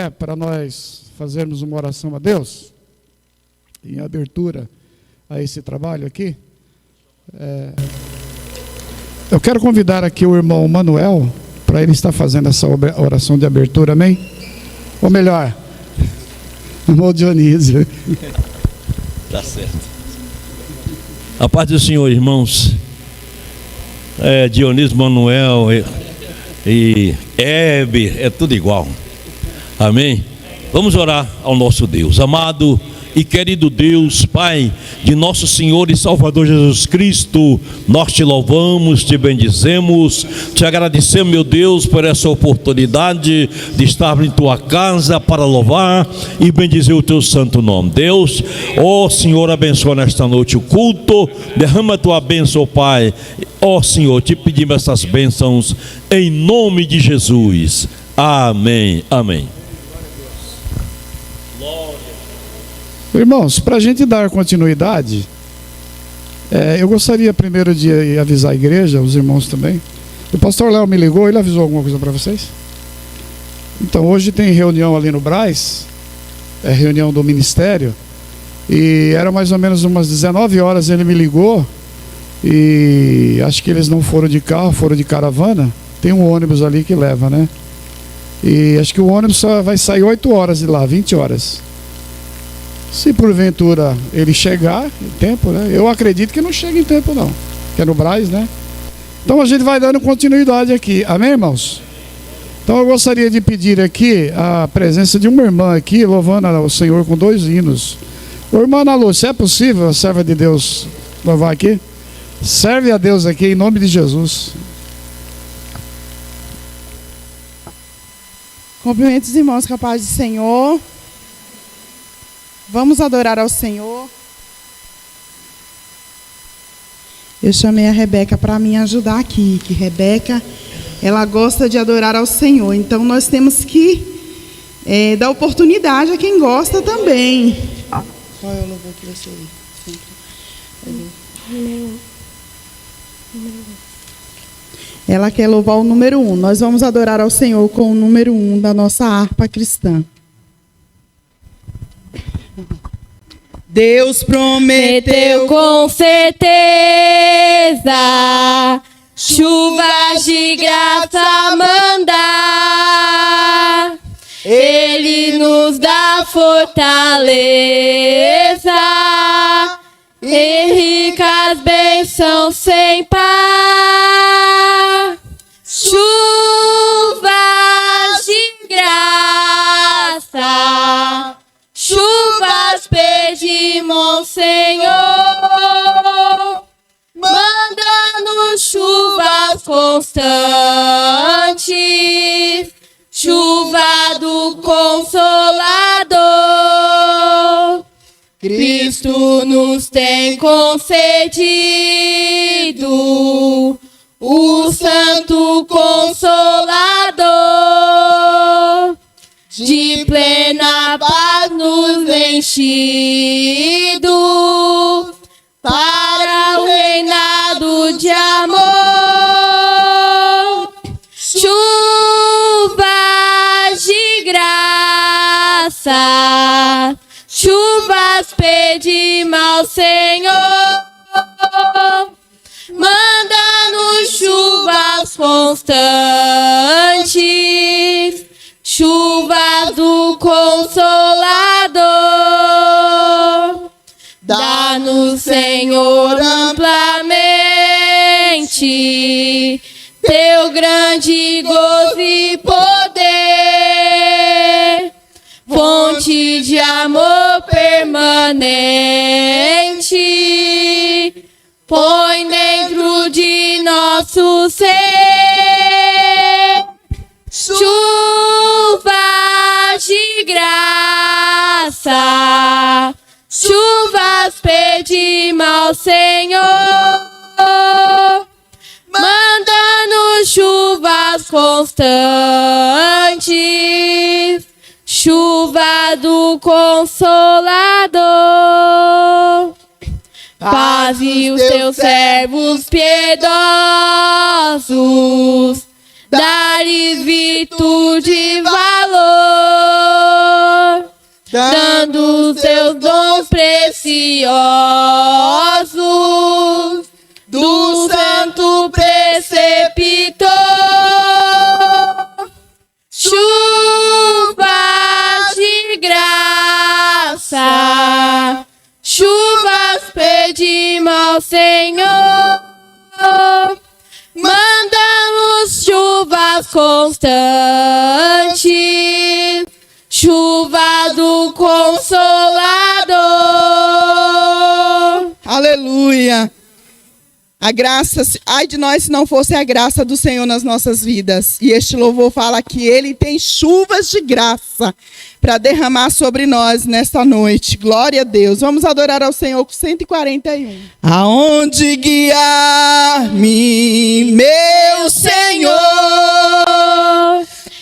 pé para nós fazermos uma oração a Deus, em abertura a esse trabalho aqui. Eu quero convidar aqui o irmão Manuel, para ele estar fazendo essa oração de abertura, amém? Ou melhor, o irmão Dionísio. Tá certo. A paz do Senhor, irmãos. Dionísio, Manuel e Hebe, é tudo igual. Amém? Vamos orar ao nosso Deus. Amado e querido Deus, Pai de nosso Senhor e Salvador Jesus Cristo, nós te louvamos, te bendizemos, te agradecemos, meu Deus, por essa oportunidade de estar em tua casa para louvar e bendizer o teu santo nome. Deus, ó Senhor, abençoa nesta noite o culto, derrama a tua bênção, Pai. Ó Senhor, te pedimos essas bênçãos em nome de Jesus. Amém, amém. Irmãos, para a gente dar continuidade, eu gostaria primeiro de avisar a igreja, os irmãos também. O pastor Léo me ligou, ele avisou alguma coisa para vocês? Então, hoje tem reunião ali no Brás, reunião do ministério, e era mais ou menos umas 19 horas, ele me ligou, e acho que eles não foram de carro, foram de caravana. Tem um ônibus ali que leva, né? E acho que o ônibus só vai sair 8 horas de lá, 20 horas. Se porventura ele chegar em tempo, né? Eu acredito que não chega em tempo não, que é no Brás, né? Então a gente vai dando continuidade aqui, amém, irmãos? Então eu gostaria de pedir aqui a presença de uma irmã aqui, louvando ao Senhor com 2 hinos. Ô, irmã Ana Lúcia, é possível a serva de Deus louvar aqui? Serve a Deus aqui em nome de Jesus. Cumprimentos, irmãos, com a paz do Senhor. Vamos adorar ao Senhor. Eu chamei a Rebeca para me ajudar aqui, que Rebeca, ela gosta de adorar ao Senhor. Então nós temos que dar oportunidade a quem gosta também. Qual é o louvor que você sempre? Ela quer louvar o número 1. Nós vamos adorar ao Senhor com o número 1 da nossa harpa cristã. Deus prometeu com certeza chuvas de graça mandar. Ele nos dá fortaleza e ricas bênçãos sem par. Chuvas de graça, chuvas pedimos, Senhor, manda-nos chuvas constantes, chuva do Consolador. Cristo nos tem concedido o Santo Consolador, de plena paz nos enchido para o reinado de amor. Chuvas de graça, chuvas pedimos ao Senhor, manda-nos chuvas constantes, chuvas do Consolador. Dá-nos, Senhor, amplamente teu grande gozo e poder, fonte de amor permanente, põe dentro de nosso ser chuvas de graça, chuvas pedimos ao Senhor, manda-nos chuvas constantes, chuva do Consolador. Faze os teus servos piedosos dar-lhes virtude e valor, dando seus dons preciosos do santo preceptor. Chuvas de graça, chuvas pedimos ao Senhor. Manda-nos chuvas constantes, chuva do Consolador. Aleluia. A graça, ai de nós se não fosse a graça do Senhor nas nossas vidas. E este louvor fala que Ele tem chuvas de graça para derramar sobre nós nesta noite. Glória a Deus. Vamos adorar ao Senhor com 141. Aonde guiar-me, meu Senhor,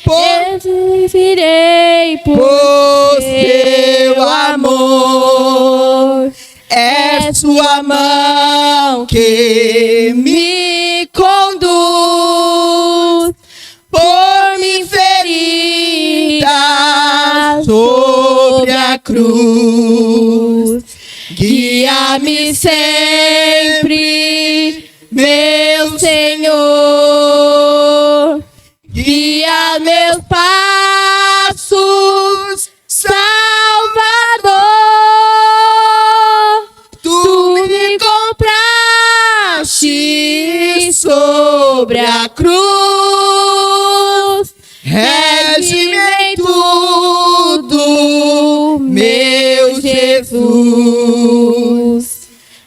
Eu virei por teu amor. é sua mão que me conduz por mim ferida sobre a cruz. Guia-me sempre, meu Senhor. Guia meus passos, Salvador. Tu me compraste sobre a cruz, rege-me em tudo, meu Jesus.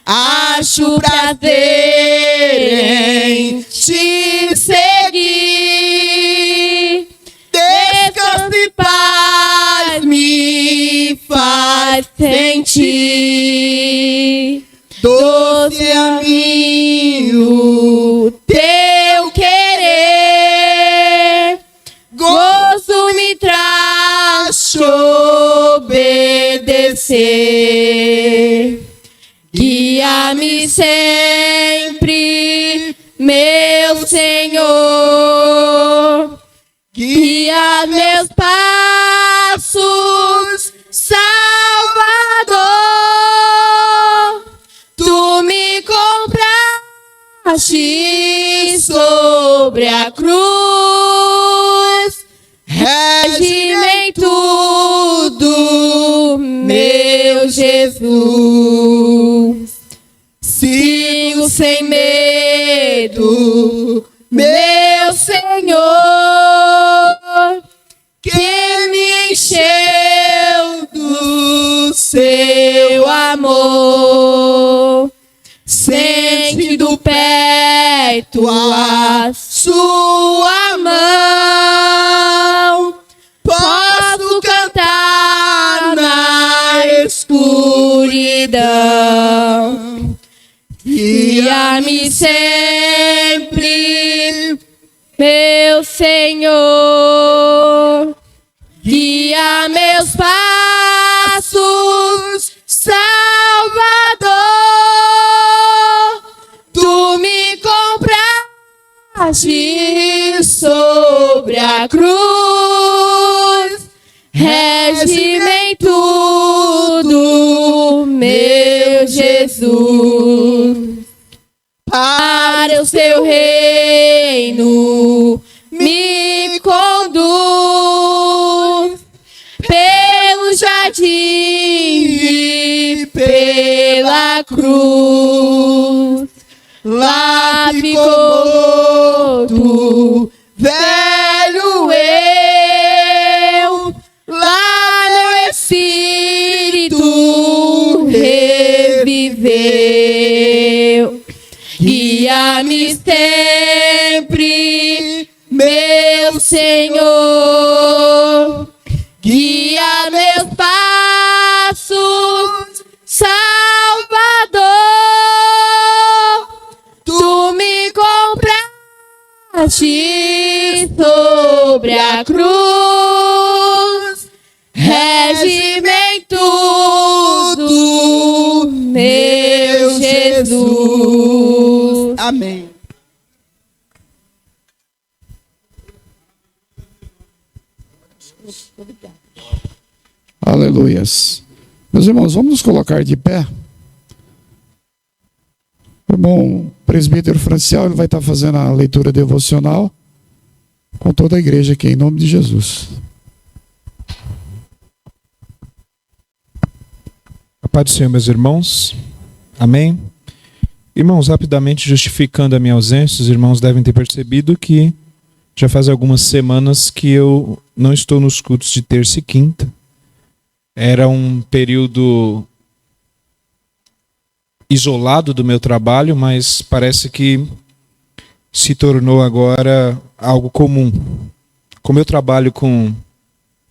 Acho prazer em te seguir, descanso e paz me faz sentir. Doce amigo, teu querer, gozo me traz obedecer. Guia-me sempre, meu Senhor. Guia meus passos, Salvador. Tu me compraste sobre a cruz, rege-me em tudo, meu Jesus. Sigo sem medo, meu Senhor, que me encheu do seu amor. Sentindo perto a sua mão, posso cantar na escuridão. Guia-me sempre, meu Senhor. Guia meus passos, Salvador. Tu me compraste sobre a cruz, rege-me em tudo, meu Jesus. Para o seu reino me conduz, pelo jardim e pela cruz. Lá ficou morto, velho eu, lá meu espírito reviveu. Guia-me sempre, meu Senhor. Guia meus passos, Salvador. Tu me compraste sobre a cruz, rege-me em tudo, meu Jesus. Amém. Aleluias. Meus irmãos, vamos nos colocar de pé. O irmão presbítero Franciel, ele vai estar fazendo a leitura devocional com toda a igreja aqui, em nome de Jesus. A paz do Senhor, meus irmãos. Amém. Irmãos, rapidamente justificando a minha ausência, os irmãos devem ter percebido que já faz algumas semanas que eu não estou nos cultos de terça e quinta. Era um período isolado do meu trabalho, mas parece que se tornou agora algo comum. Como eu trabalho com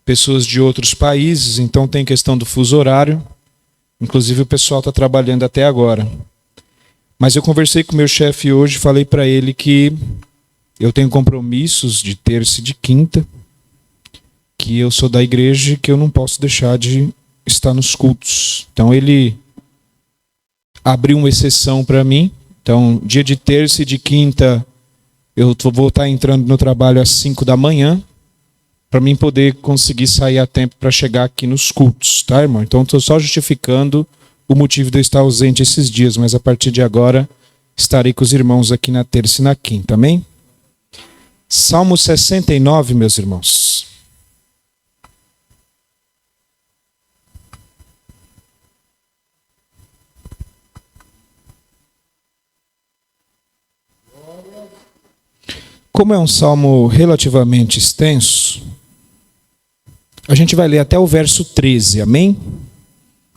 pessoas de outros países, então tem questão do fuso horário. Inclusive o pessoal está trabalhando até agora. Mas eu conversei com o meu chefe hoje, falei para ele que eu tenho compromissos de terça e de quinta, que eu sou da igreja e que eu não posso deixar de estar nos cultos. Então ele abriu uma exceção para mim. Então, dia de terça e de quinta, eu vou estar entrando no trabalho às 5 da manhã, para mim poder conseguir sair a tempo para chegar aqui nos cultos, tá, irmão? Então, estou só justificando o motivo de eu estar ausente esses dias, mas a partir de agora estarei com os irmãos aqui na terça e na quinta, amém? Salmo 69, meus irmãos. Como é um salmo relativamente extenso, a gente vai ler até o verso 13, amém?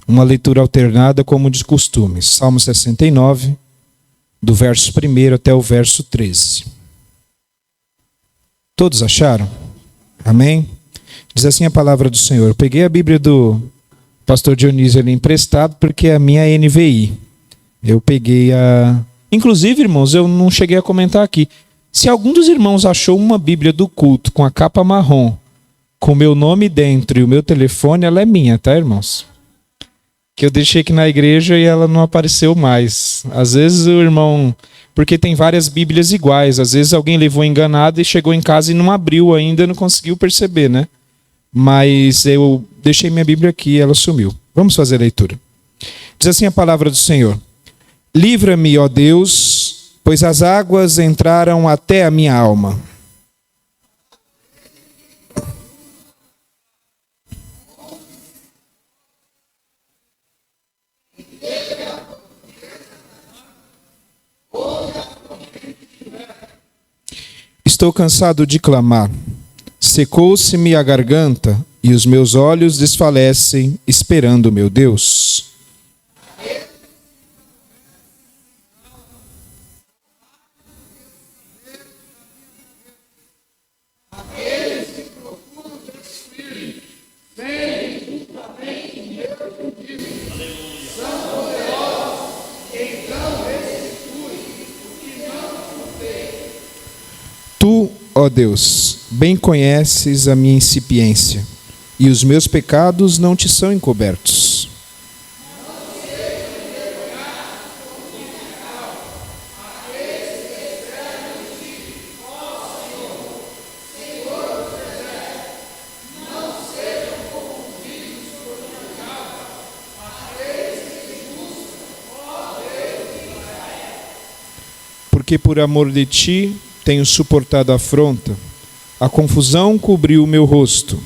Uma leitura alternada como de costume. Salmo 69, do verso 1 até o verso 13. Todos acharam? Amém? Diz assim a palavra do Senhor. Eu peguei a Bíblia do pastor Dionísio ali emprestado, porque a minha é NVI. Eu peguei a... Inclusive, irmãos, eu não cheguei a comentar aqui. Se algum dos irmãos achou uma Bíblia do culto com a capa marrom, com o meu nome dentro e o meu telefone, ela é minha, tá, irmãos? Que eu deixei aqui na igreja e ela não apareceu mais. Às vezes o irmão... Porque tem várias Bíblias iguais. Às vezes alguém levou enganado e chegou em casa e não abriu ainda, não conseguiu perceber, né? Mas eu deixei minha Bíblia aqui e ela sumiu. Vamos fazer a leitura. Diz assim a palavra do Senhor. Livra-me, ó Deus, pois as águas entraram até a minha alma. Estou cansado de clamar. Secou-se-me a garganta e os meus olhos desfalecem, esperando meu Deus. Tu, ó Deus, bem conheces a minha incipiência, e os meus pecados não te são encobertos. Porque por amor de ti tenho suportado a afronta, a confusão cobriu o meu rosto.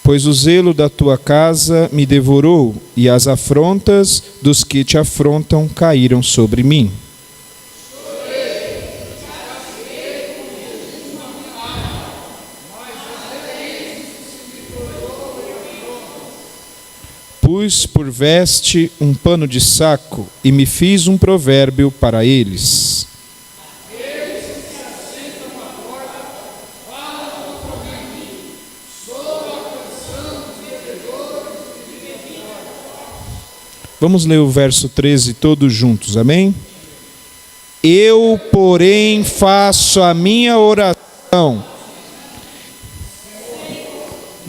Pois o zelo da tua casa me devorou, e as afrontas dos que te afrontam caíram sobre mim. Pus por veste um pano de saco e me fiz um provérbio para eles. Vamos ler o verso 13 todos juntos, amém? Eu, porém, faço a minha oração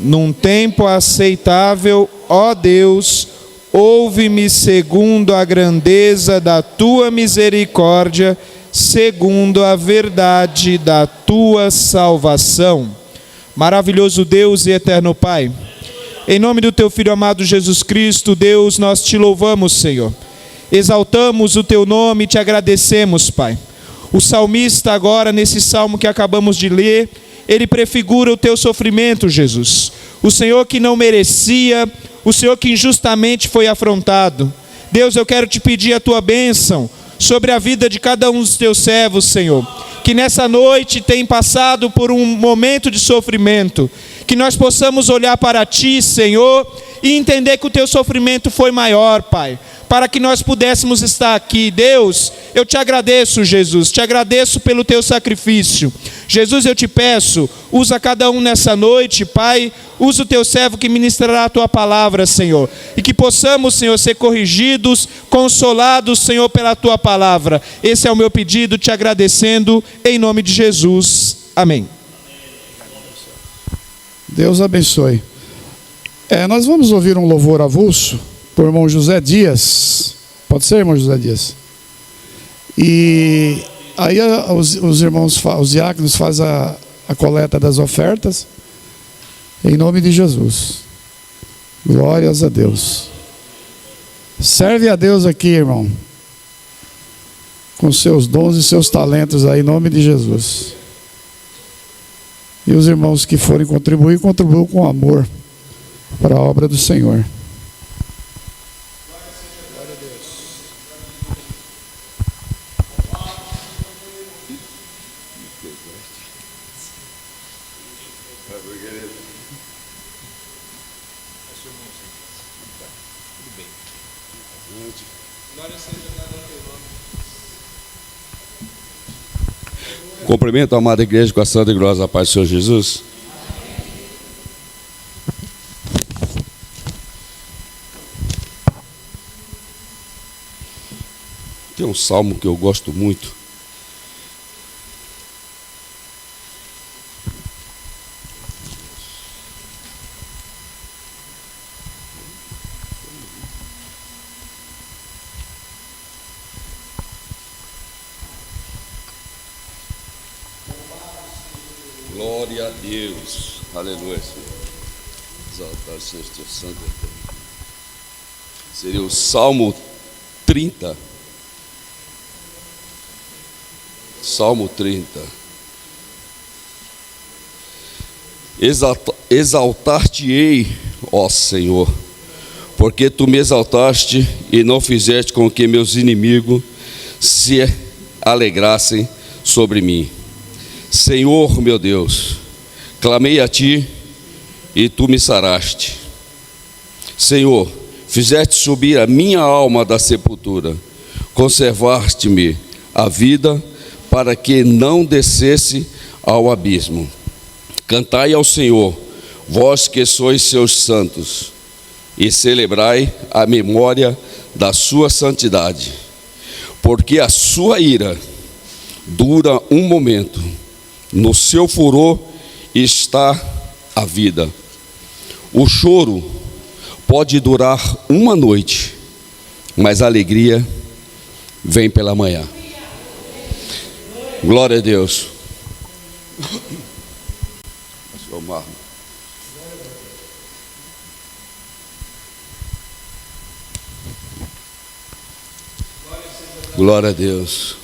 num tempo aceitável, ó Deus, ouve-me segundo a grandeza da tua misericórdia, segundo a verdade da tua salvação. Maravilhoso Deus e eterno Pai, em nome do teu Filho amado Jesus Cristo, Deus, nós te louvamos, Senhor. Exaltamos o teu nome e te agradecemos, Pai. O salmista agora, nesse salmo que acabamos de ler, ele prefigura o teu sofrimento, Jesus. O Senhor que não merecia, o Senhor que injustamente foi afrontado. Deus, eu quero te pedir a tua bênção sobre a vida de cada um dos teus servos, Senhor, que nessa noite tem passado por um momento de sofrimento, que nós possamos olhar para ti, Senhor, e entender que o teu sofrimento foi maior, Pai, para que nós pudéssemos estar aqui. Deus, eu te agradeço, Jesus, te agradeço pelo teu sacrifício. Jesus, eu te peço, usa cada um nessa noite, Pai, usa o teu servo que ministrará a tua palavra, Senhor, e que possamos, Senhor, ser corrigidos, consolados, Senhor, pela tua palavra. Esse é o meu pedido, te agradecendo, em nome de Jesus. Amém. Deus abençoe. Nós vamos ouvir um louvor avulso por irmão José Dias. Pode ser, irmão José Dias? E aí os irmãos, os diáconos fazem a coleta das ofertas, em nome de Jesus. Glórias a Deus. Serve a Deus aqui, irmão, com seus dons e seus talentos aí, em nome de Jesus. E os irmãos que forem contribuir, contribuam com amor para a obra do Senhor. Cumprimento a amada igreja com a santa e gloriosa paz do Senhor Jesus. Tem um salmo que eu gosto muito. Glória a Deus. Aleluia, Senhor. Exaltar o Senhor, teu santo. Seria o Salmo 30. Salmo 30. Exaltar-te-ei, ó Senhor, porque tu me exaltaste e não fizeste com que meus inimigos se alegrassem sobre mim. Senhor, meu Deus, clamei a ti e tu me saraste. Senhor, fizeste subir a minha alma da sepultura, conservaste-me a vida para que não descesse ao abismo. Cantai ao Senhor, vós que sois seus santos, e celebrai a memória da sua santidade, porque a sua ira dura um momento, no seu furor está a vida. O choro pode durar uma noite, mas a alegria vem pela manhã. Glória a Deus. Pastor Marlon. Glória a Deus.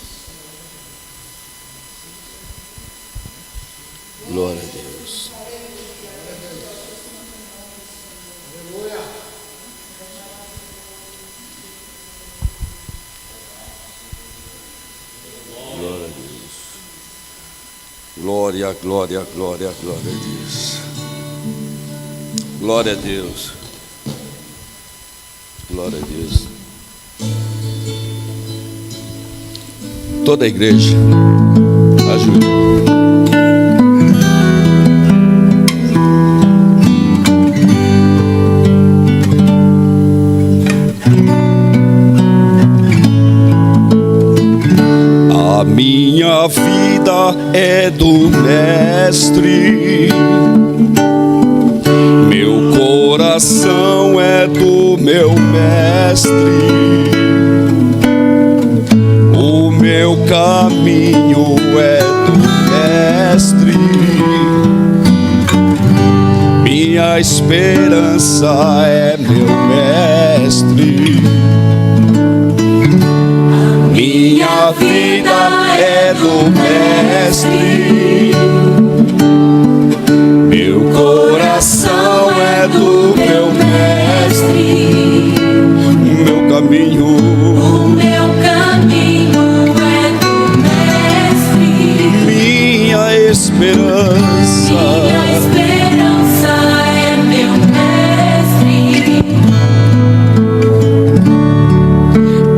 Glória a Deus. Glória a Deus. Glória, glória, glória, glória a Deus. Glória a Deus. Glória a Deus. Toda a igreja, ajude. A minha vida é do Mestre, meu coração é do meu mestre, o meu caminho é do mestre, minha esperança é meu mestre, minha vida é do mestre, meu coração é do meu mestre, o meu caminho é do mestre, minha esperança é meu mestre.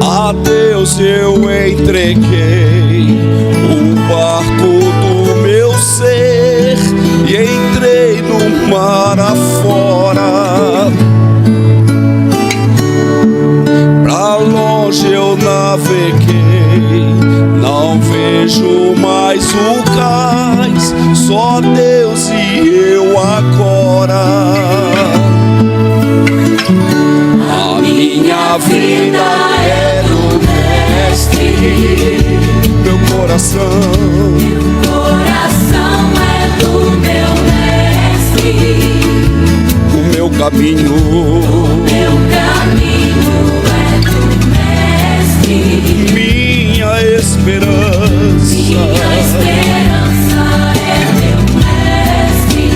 a Deus eu entreguei o barco do meu ser e entrei no mar afora. Pra longe eu naveguei, não vejo mais o cais, só Deus e eu agora. A minha vida é do mestre, meu coração é do meu mestre, o meu caminho é do mestre, minha esperança é meu mestre.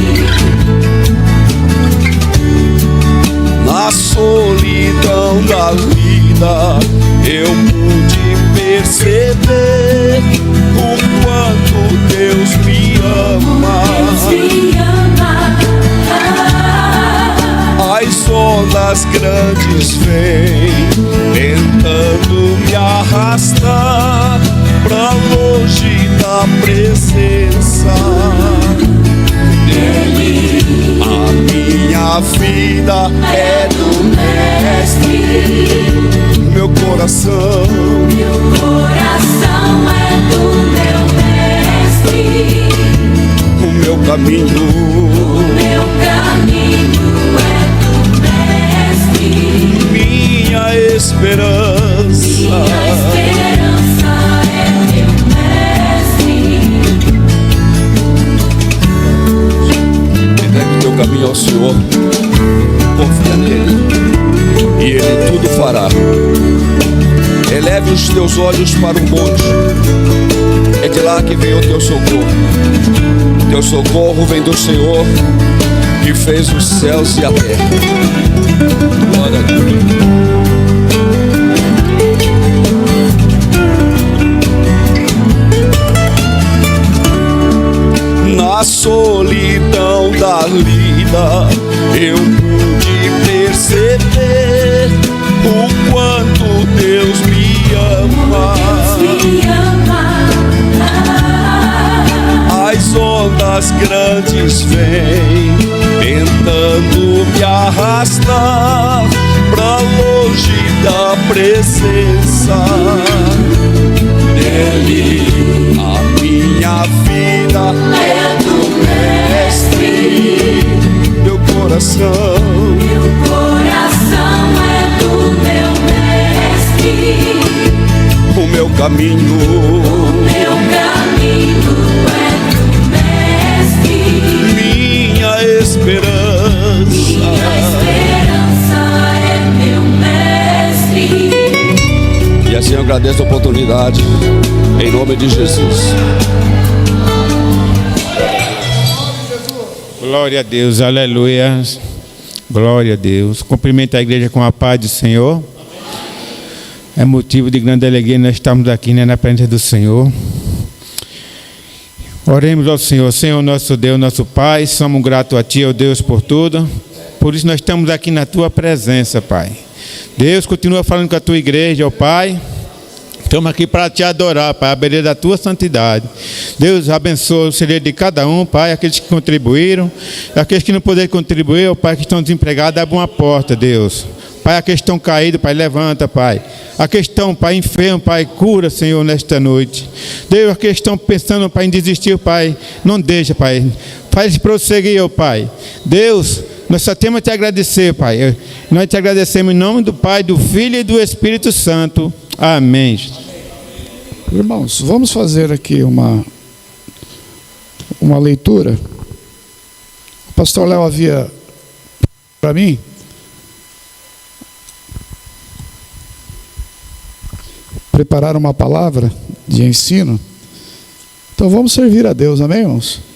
na solidão da vida eu pude perceber o quanto Deus me ama. As ondas grandes vêm tentando me arrastar pra longe da presença dele. A minha vida é do mestre, meu coração é do meu mestre, o meu caminho é do mestre, minha esperança é meu mestre. entregue o teu caminho ao Senhor, confia nele e ele tudo fará. Eleve os teus olhos para o monte, é de lá que vem o teu socorro. Teu socorro vem do Senhor que fez os céus e a terra. Glória a Deus. Na solidão da vida eu pude perceber o quanto Deus me ama. As ondas grandes vêm tentando me arrastar pra longe da presença dele. A minha vida é do mestre, meu coração é do meu mestre, o meu caminho é do mestre, minha esperança é meu mestre. E assim eu agradeço a oportunidade em nome de Jesus. Glória a Deus, aleluia. Glória a Deus. Cumprimento a igreja com a paz do Senhor. É motivo de grande alegria nós estamos aqui, né, na presença do Senhor. Oremos ao Senhor. Senhor, nosso Deus, nosso Pai, somos gratos a Ti, ó Deus, por tudo. Por isso nós estamos aqui na Tua presença, Pai. Deus, continua falando com a Tua igreja, ó Pai. Estamos aqui para Te adorar, Pai, a beleza da Tua santidade. Deus, abençoa o segredo de cada um, Pai, aqueles que contribuíram, aqueles que não puderam contribuir, ó Pai, que estão desempregados, abre uma porta, Deus. Pai, a questão caída, Pai, levanta, Pai. A questão, Pai, enfermo, Pai, cura, Senhor, nesta noite. Deus, a questão pensando, Pai, em desistir, Pai, não deixa, Pai. Faz prosseguir, ó Pai. Deus, Nós só temos a te agradecer, Pai. Nós te agradecemos em nome do Pai, do Filho e do Espírito Santo. Amém. Irmãos, vamos fazer aqui uma leitura. O pastor Léo havia para mim preparar uma palavra de ensino. Então vamos servir a Deus, amém, irmãos?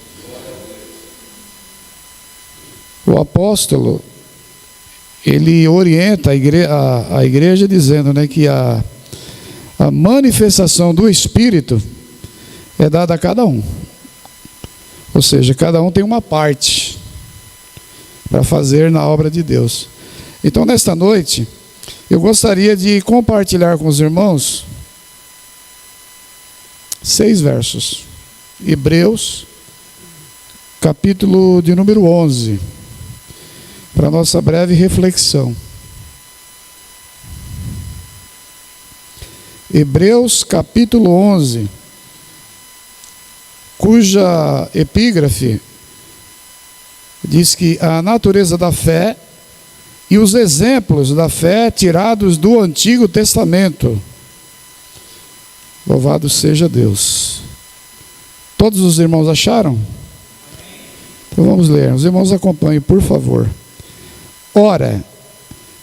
O apóstolo, ele orienta a igreja dizendo, né, que a manifestação do Espírito é dada a cada um. Ou seja, cada um tem uma parte para fazer na obra de Deus. Então, nesta noite, eu gostaria de compartilhar com os irmãos 6 versos. Hebreus, capítulo de número 11, para nossa breve reflexão. Hebreus, capítulo 11, cuja epígrafe diz que a natureza da fé e os exemplos da fé tirados do Antigo Testamento. Louvado seja Deus. Todos os irmãos acharam? Então vamos ler. Os irmãos acompanhem, por favor. Ora,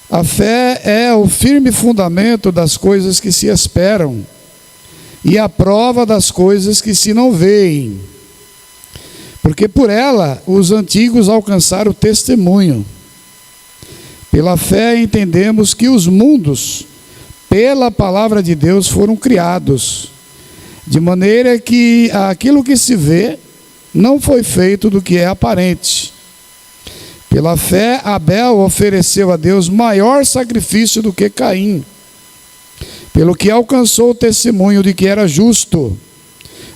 a fé é o firme fundamento das coisas que se esperam e a prova das coisas que se não veem. Porque por ela os antigos alcançaram o testemunho. Pela fé entendemos que os mundos, pela palavra de Deus, foram criados, de maneira que aquilo que se vê não foi feito do que é aparente. Pela fé, Abel ofereceu a Deus maior sacrifício do que Caim, pelo que alcançou o testemunho de que era justo,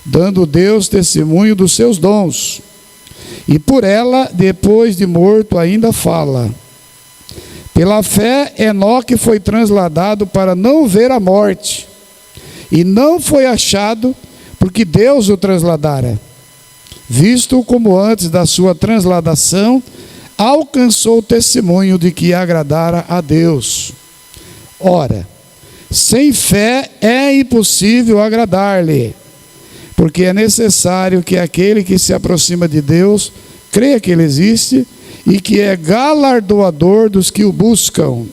dando Deus testemunho dos seus dons. E por ela, depois de morto, ainda fala. Pela fé, Enoque foi transladado para não ver a morte, e não foi achado, porque Deus o transladara. Visto como antes da sua transladação, alcançou o testemunho de que agradara a Deus. Ora, sem fé é impossível agradar-lhe, porque é necessário que aquele que se aproxima de Deus creia que Ele existe e que é galardoador dos que o buscam.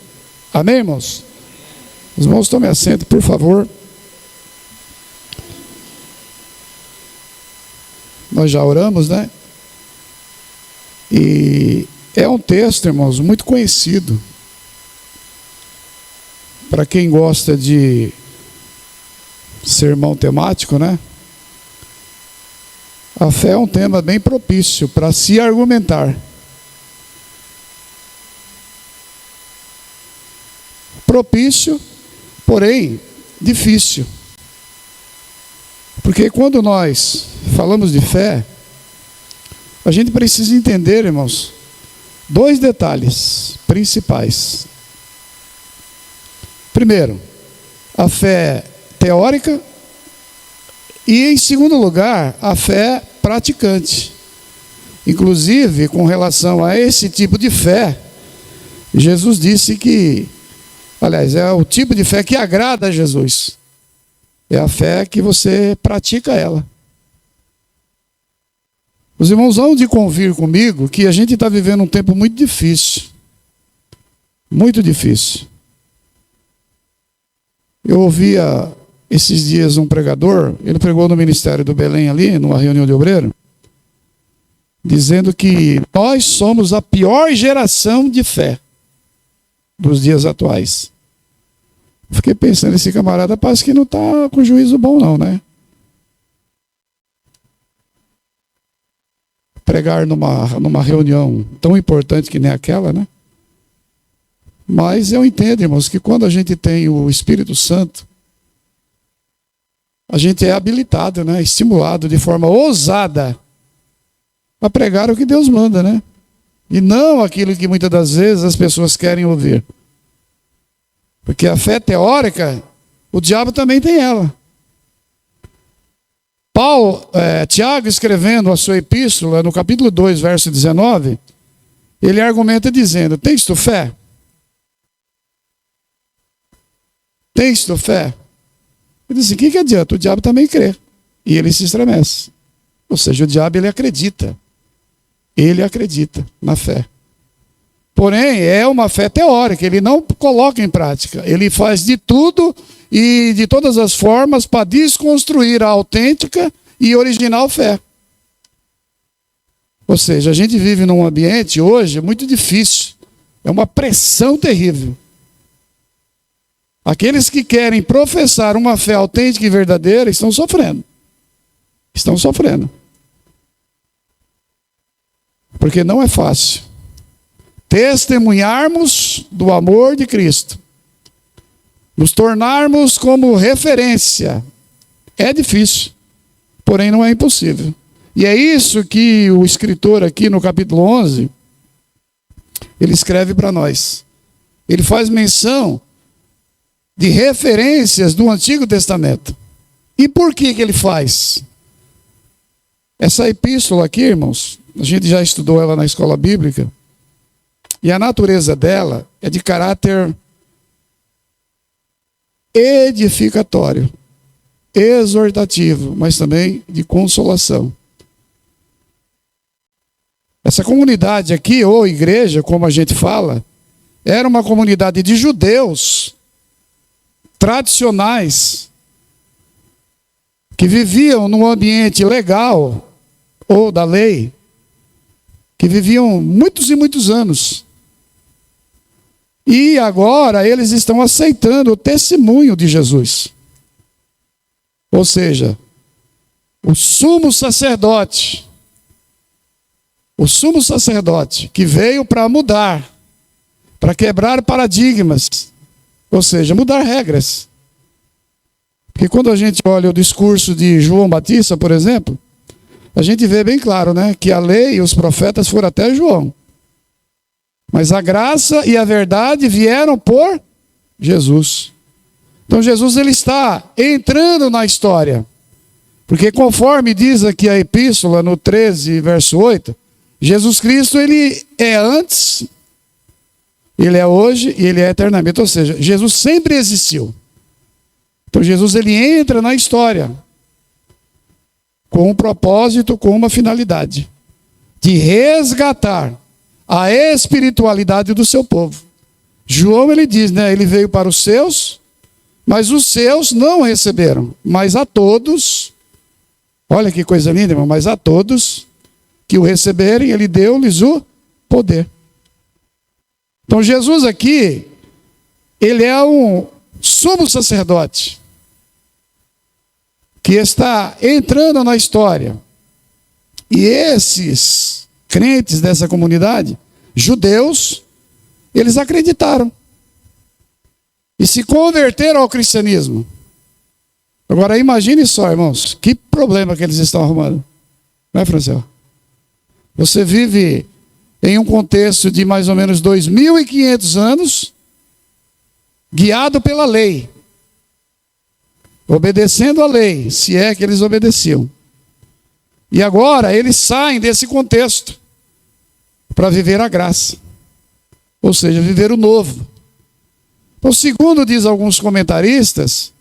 Amém, irmãos? Os irmãos tomem assento, por favor. Nós já oramos, né? E é um texto, irmãos, muito conhecido. Para quem gosta de sermão temático, né? A fé é um tema bem propício para se argumentar. Propício, porém difícil. Porque quando nós falamos de fé, a gente precisa entender, irmãos, 2 detalhes principais. Primeiro, a fé teórica e, em segundo lugar, a fé praticante. Inclusive, com relação a esse tipo de fé, Jesus disse que, aliás, é o tipo de fé que agrada a Jesus. É a fé que você pratica ela. Os irmãos vão de convir comigo que a gente está vivendo um tempo muito difícil. Muito difícil. Eu ouvia esses dias um pregador, ele pregou no Ministério do Belém ali, numa reunião de obreiro, dizendo que nós somos a pior geração de fé dos dias atuais. Fiquei pensando, esse camarada parece que não está com juízo bom não, né? Pregar numa reunião tão importante que nem aquela, né? Mas eu entendo, irmãos, que quando a gente tem o Espírito Santo, a gente é habilitado, né? Estimulado de forma ousada a pregar o que Deus manda, né? E não aquilo que muitas das vezes as pessoas querem ouvir. Porque a fé teórica, o diabo também tem ela. Tiago, escrevendo a sua epístola, no capítulo 2, verso 19, ele argumenta dizendo: tens tu fé? Tens tu fé? Ele diz assim: o que adianta? O diabo também crê. E ele se estremece. Ou seja, o diabo, ele acredita. Ele acredita na fé. Porém, é uma fé teórica, ele não coloca em prática. Ele faz de tudo e de todas as formas para desconstruir a autêntica e original fé. Ou seja, a gente vive num ambiente hoje muito difícil. É uma pressão terrível. Aqueles que querem professar uma fé autêntica e verdadeira estão sofrendo. Estão sofrendo. Porque não é fácil testemunharmos do amor de Cristo, nos tornarmos como referência. É difícil, porém não é impossível. E é isso que o escritor aqui no capítulo 11, ele escreve para nós. Ele faz menção de referências do Antigo Testamento. E por que ele faz? Essa epístola aqui, irmãos, a gente já estudou ela na escola bíblica, e a natureza dela é de caráter edificatório, exortativo, mas também de consolação. Essa comunidade aqui, ou igreja, como a gente fala, era uma comunidade de judeus tradicionais que viviam num ambiente legal ou da lei, que viviam muitos e muitos anos. E agora eles estão aceitando o testemunho de Jesus. Ou seja, o sumo sacerdote que veio para mudar, para quebrar paradigmas, ou seja, mudar regras. Porque quando a gente olha o discurso de João Batista, por exemplo, a gente vê bem claro, né, que a lei e os profetas foram até João. Mas a graça e a verdade vieram por Jesus. Então Jesus, ele está entrando na história. Porque conforme diz aqui a epístola no 13, verso 8, Jesus Cristo, ele é antes, ele é hoje e ele é eternamente. Ou seja, Jesus sempre existiu. Então Jesus, ele entra na história com um propósito, com uma finalidade de resgatar a espiritualidade do seu povo. João, ele diz, né, ele veio para os seus, mas os seus não receberam. Mas a todos, olha que coisa linda, irmão, mas a todos que o receberem, ele deu-lhes o poder. Então Jesus aqui, ele é um sumo sacerdote que está entrando na história. E esses crentes dessa comunidade, judeus, eles acreditaram e se converteram ao cristianismo. Agora imagine só, irmãos, que problema que eles estão arrumando. Não é, Francel? Você vive em um contexto de mais ou menos 2.500 anos, guiado pela lei, obedecendo a lei, se é que eles obedeciam. E agora eles saem desse contexto para viver a graça, ou seja, viver o novo. Então, segundo diz alguns comentaristas,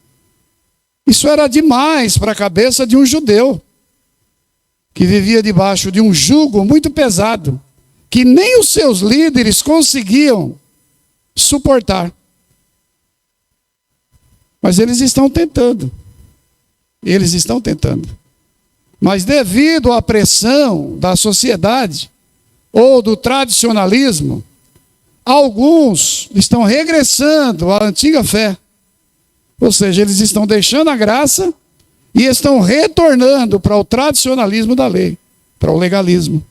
isso era demais para a cabeça de um judeu que vivia debaixo de um jugo muito pesado, que nem os seus líderes conseguiam suportar. Mas eles estão tentando. Mas devido à pressão da sociedade ou do tradicionalismo, alguns estão regressando à antiga fé. Ou seja, eles estão deixando a graça e estão retornando para o tradicionalismo da lei, para o legalismo.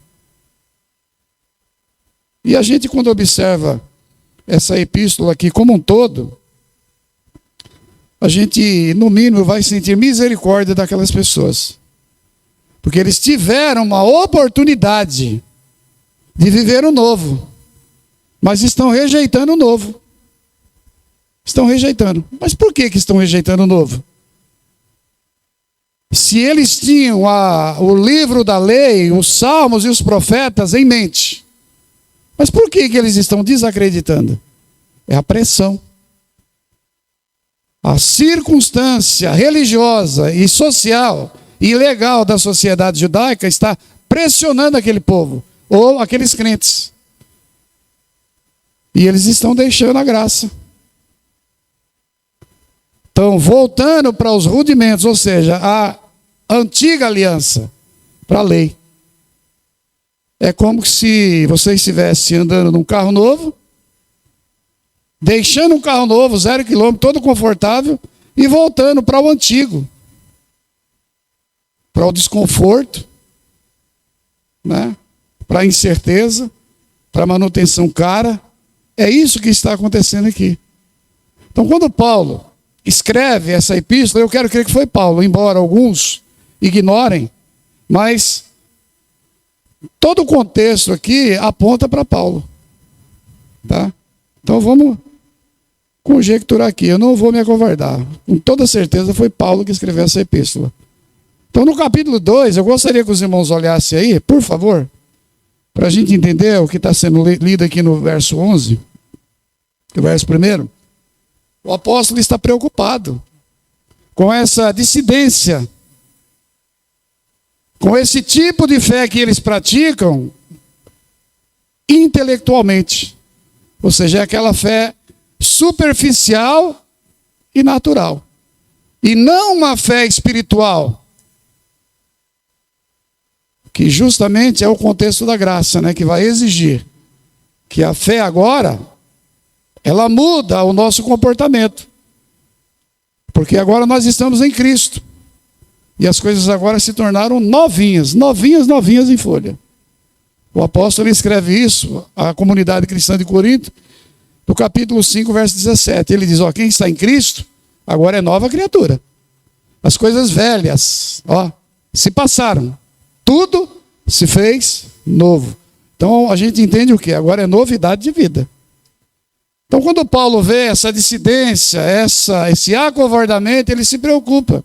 E a gente, quando observa essa epístola aqui como um todo, a gente, no mínimo, vai sentir misericórdia daquelas pessoas. Porque eles tiveram uma oportunidade de viver o novo, mas estão rejeitando o novo. Estão rejeitando. Mas por que estão rejeitando o novo? Se eles tinham o livro da lei, os salmos e os profetas em mente, Mas por que eles estão desacreditando? É a pressão. A circunstância religiosa e social e legal da sociedade judaica está pressionando aquele povo, ou aqueles crentes. E eles estão deixando a graça. Então, voltando para os rudimentos, ou seja, a antiga aliança, para a lei. É como se você estivesse andando num carro novo, deixando um carro novo, 0 km, todo confortável, e voltando para o antigo. Para o desconforto, né? Para a incerteza, para a manutenção cara. É isso que está acontecendo aqui. Então, quando Paulo escreve essa epístola, eu quero crer que foi Paulo, embora alguns ignorem, mas todo o contexto aqui aponta para Paulo. Tá? Então vamos conjecturar aqui, eu não vou me acovardar. Com toda certeza foi Paulo que escreveu essa epístola. Então no capítulo 2, eu gostaria que os irmãos olhassem aí, por favor, para a gente entender o que está sendo lido aqui no verso 11, o verso 1. O apóstolo está preocupado com essa dissidência, com esse tipo de fé que eles praticam intelectualmente. Ou seja, é aquela fé superficial e natural. E não uma fé espiritual, que justamente é o contexto da graça, né, que vai exigir que a fé agora, ela muda o nosso comportamento. Porque agora nós estamos em Cristo. E as coisas agora se tornaram novinhas em folha. O apóstolo escreve isso à comunidade cristã de Corinto, no capítulo 5, verso 17. Ele diz, quem está em Cristo, agora é nova criatura. As coisas velhas, se passaram. Tudo se fez novo. Então a gente entende o quê? Agora é novidade de vida. Então quando Paulo vê essa dissidência, esse acovardamento, ele se preocupa.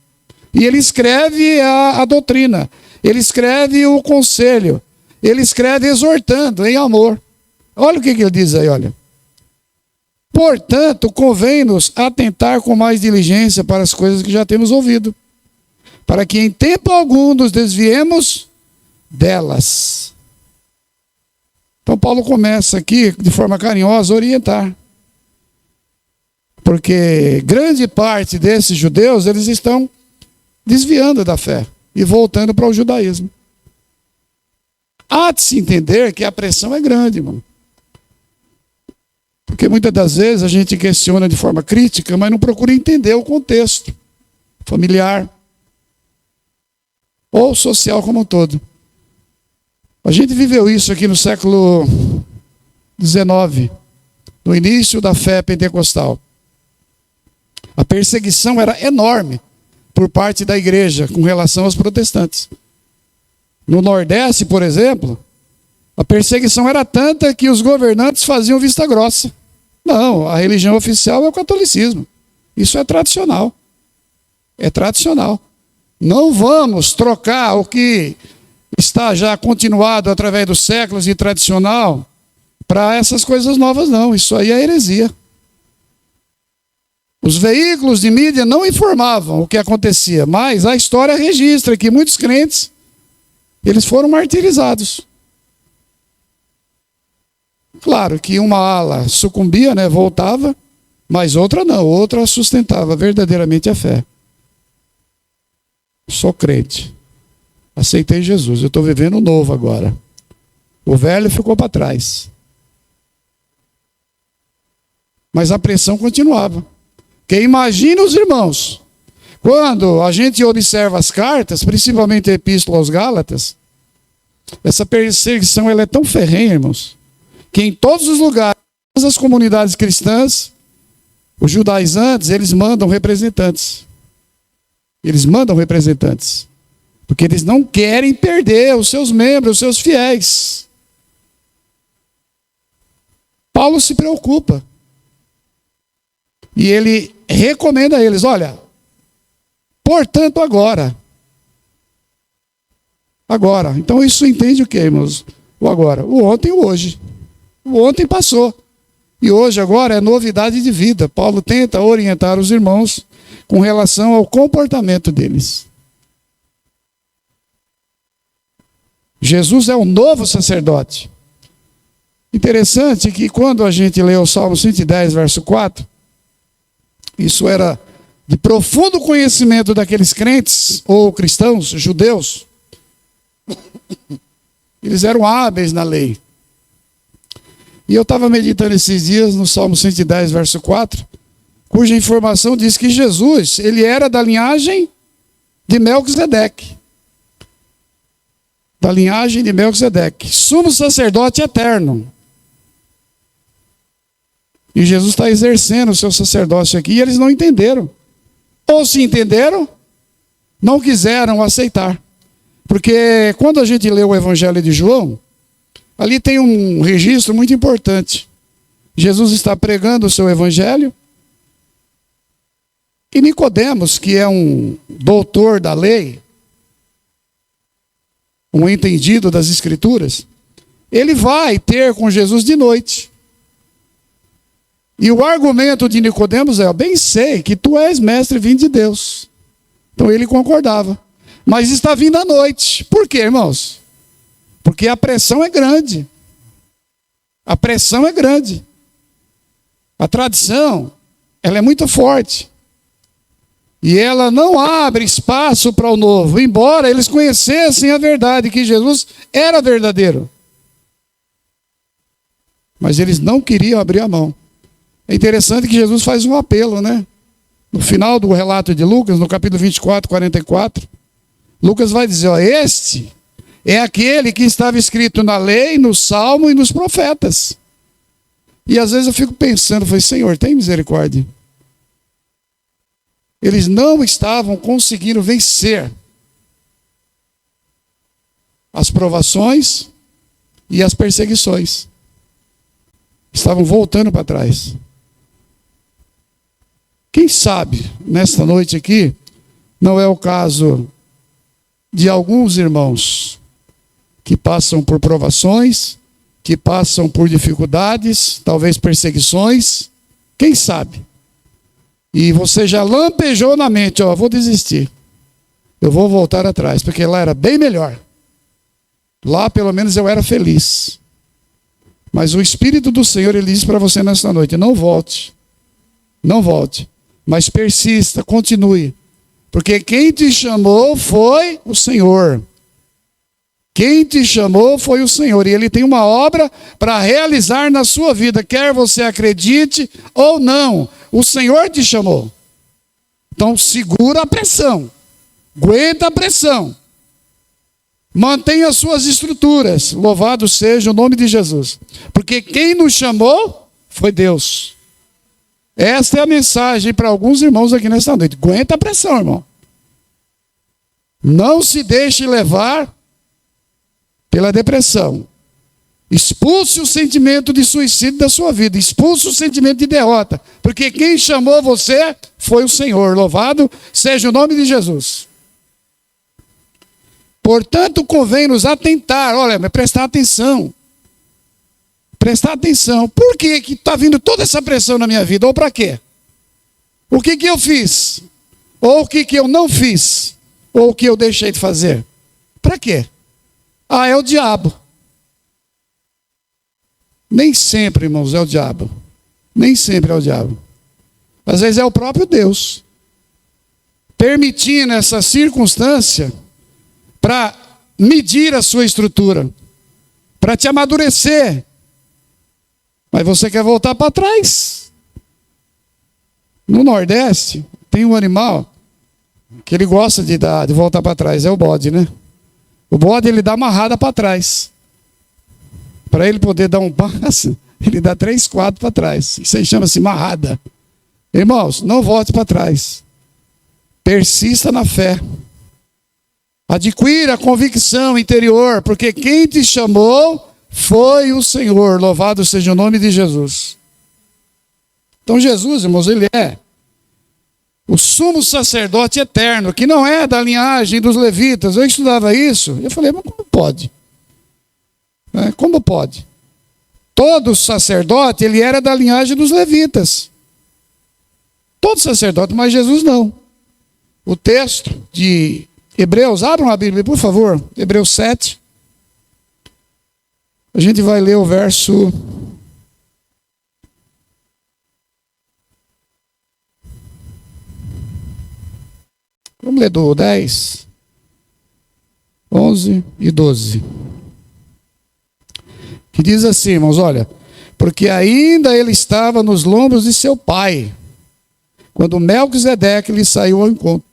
E ele escreve a doutrina, ele escreve o conselho, ele escreve exortando em amor. Olha o que ele diz aí, olha. Portanto, convém-nos atentar com mais diligência para as coisas que já temos ouvido, para que em tempo algum nos desviemos delas. Então Paulo começa aqui, de forma carinhosa, a orientar. Porque grande parte desses judeus, eles estão desviando da fé e voltando para o judaísmo. Há de se entender que a pressão é grande, irmão. Porque muitas das vezes a gente questiona de forma crítica, mas não procura entender o contexto familiar ou social como um todo. A gente viveu isso aqui no século XIX, no início da fé pentecostal. A perseguição era enorme por parte da igreja com relação aos protestantes. No Nordeste, por exemplo, a perseguição era tanta que os governantes faziam vista grossa. Não, a religião oficial é o catolicismo. Isso é tradicional. É tradicional. Não vamos trocar o que está já continuado através dos séculos e tradicional para essas coisas novas, não. Isso aí é heresia. Os veículos de mídia não informavam o que acontecia, mas a história registra que muitos crentes, eles foram martirizados. Claro que uma ala sucumbia, né, voltava, mas outra não, outra sustentava verdadeiramente a fé. Sou crente, aceitei Jesus, eu estou vivendo o novo agora. O velho ficou para trás. Mas a pressão continuava. Porque imagina os irmãos, quando a gente observa as cartas, principalmente a Epístola aos Gálatas, essa perseguição ela é tão ferrenha, irmãos, que em todos os lugares, todas as comunidades cristãs, os judaizantes, eles mandam representantes. Eles mandam representantes. Porque eles não querem perder os seus membros, os seus fiéis. Paulo se preocupa. E ele recomenda a eles, olha, portanto agora. Agora. Então isso entende o quê, irmãos? O agora. O ontem e o hoje. O ontem passou. E hoje, agora, é novidade de vida. Paulo tenta orientar os irmãos com relação ao comportamento deles. Jesus é o novo sacerdote. Interessante que quando a gente lê o Salmo 110, verso 4, isso era de profundo conhecimento daqueles crentes ou cristãos, judeus. Eles eram hábeis na lei. E eu estava meditando esses dias no Salmo 110, verso 4, cuja informação diz que Jesus, ele era da linhagem de Melquisedeque. Da linhagem de Melquisedeque. Sumo sacerdote eterno. E Jesus está exercendo o seu sacerdócio aqui e eles não entenderam. Ou se entenderam, não quiseram aceitar. Porque quando a gente lê o Evangelho de João, ali tem um registro muito importante. Jesus está pregando o seu Evangelho e Nicodemos, que é um doutor da lei, um entendido das Escrituras, ele vai ter com Jesus de noite. E o argumento de Nicodemos é: eu bem sei que tu és mestre vindo de Deus. Então ele concordava. Mas está vindo à noite. Por quê, irmãos? Porque a pressão é grande. A pressão é grande. A tradição, ela é muito forte. E ela não abre espaço para o novo, embora eles conhecessem a verdade, que Jesus era verdadeiro. Mas eles não queriam abrir a mão. É interessante que Jesus faz um apelo, né? No final do relato de Lucas, no capítulo 24, 44, Lucas vai dizer, ó, este é aquele que estava escrito na lei, no Salmo e nos profetas. E às vezes eu fico pensando, falei, Senhor, tem misericórdia. Eles não estavam conseguindo vencer as provações e as perseguições. Estavam voltando para trás. Quem sabe, nesta noite aqui, não é o caso de alguns irmãos que passam por provações, que passam por dificuldades, talvez perseguições, quem sabe? E você já lampejou na mente, ó, vou desistir. Eu vou voltar atrás, porque lá era bem melhor. Lá pelo menos eu era feliz. Mas o Espírito do Senhor, ele diz para você nesta noite, não volte. Não volte. Mas persista, continue. Porque quem te chamou foi o Senhor. Quem te chamou foi o Senhor. E Ele tem uma obra para realizar na sua vida. Quer você acredite ou não. O Senhor te chamou. Então segura a pressão. Aguenta a pressão. Mantenha as suas estruturas. Louvado seja o nome de Jesus. Porque quem nos chamou foi Deus. Esta é a mensagem para alguns irmãos aqui nesta noite. Aguenta a pressão, irmão. Não se deixe levar pela depressão. Expulse o sentimento de suicídio da sua vida. Expulse o sentimento de derrota. Porque quem chamou você foi o Senhor. Louvado seja o nome de Jesus. Portanto, convém nos atentar. Olha, prestar atenção. Prestar atenção. Por que está vindo toda essa pressão na minha vida? Ou para quê? O que eu fiz? Ou o que eu não fiz? Ou o que eu deixei de fazer? Para quê? Ah, é o diabo. Nem sempre, irmãos, é o diabo. Nem sempre é o diabo. Às vezes é o próprio Deus. Permitindo essa circunstância para medir a sua estrutura. Para te amadurecer. Mas você quer voltar para trás. No Nordeste, tem um animal que ele gosta de voltar para trás. É o bode, né? O bode, ele dá amarrada para trás. Para ele poder dar um passo, ele dá 3, 4 para trás. Isso aí chama-se marrada. Irmãos, não volte para trás. Persista na fé. Adquira a convicção interior, porque quem te chamou foi o Senhor. Louvado seja o nome de Jesus. Então Jesus, irmãos, ele é o sumo sacerdote eterno, que não é da linhagem dos levitas. Eu estudava isso, eu falei, mas como pode? Como pode? todo sacerdote, ele era da linhagem dos levitas. Todo sacerdote, mas Jesus não. O texto de Hebreus, abram a Bíblia, por favor, Hebreus 7. A gente vai ler o verso... Vamos ler do 10, 11 e 12. Que diz assim, irmãos, olha. Porque ainda ele estava nos lombos de seu pai, quando Melquisedeque lhe saiu ao encontro.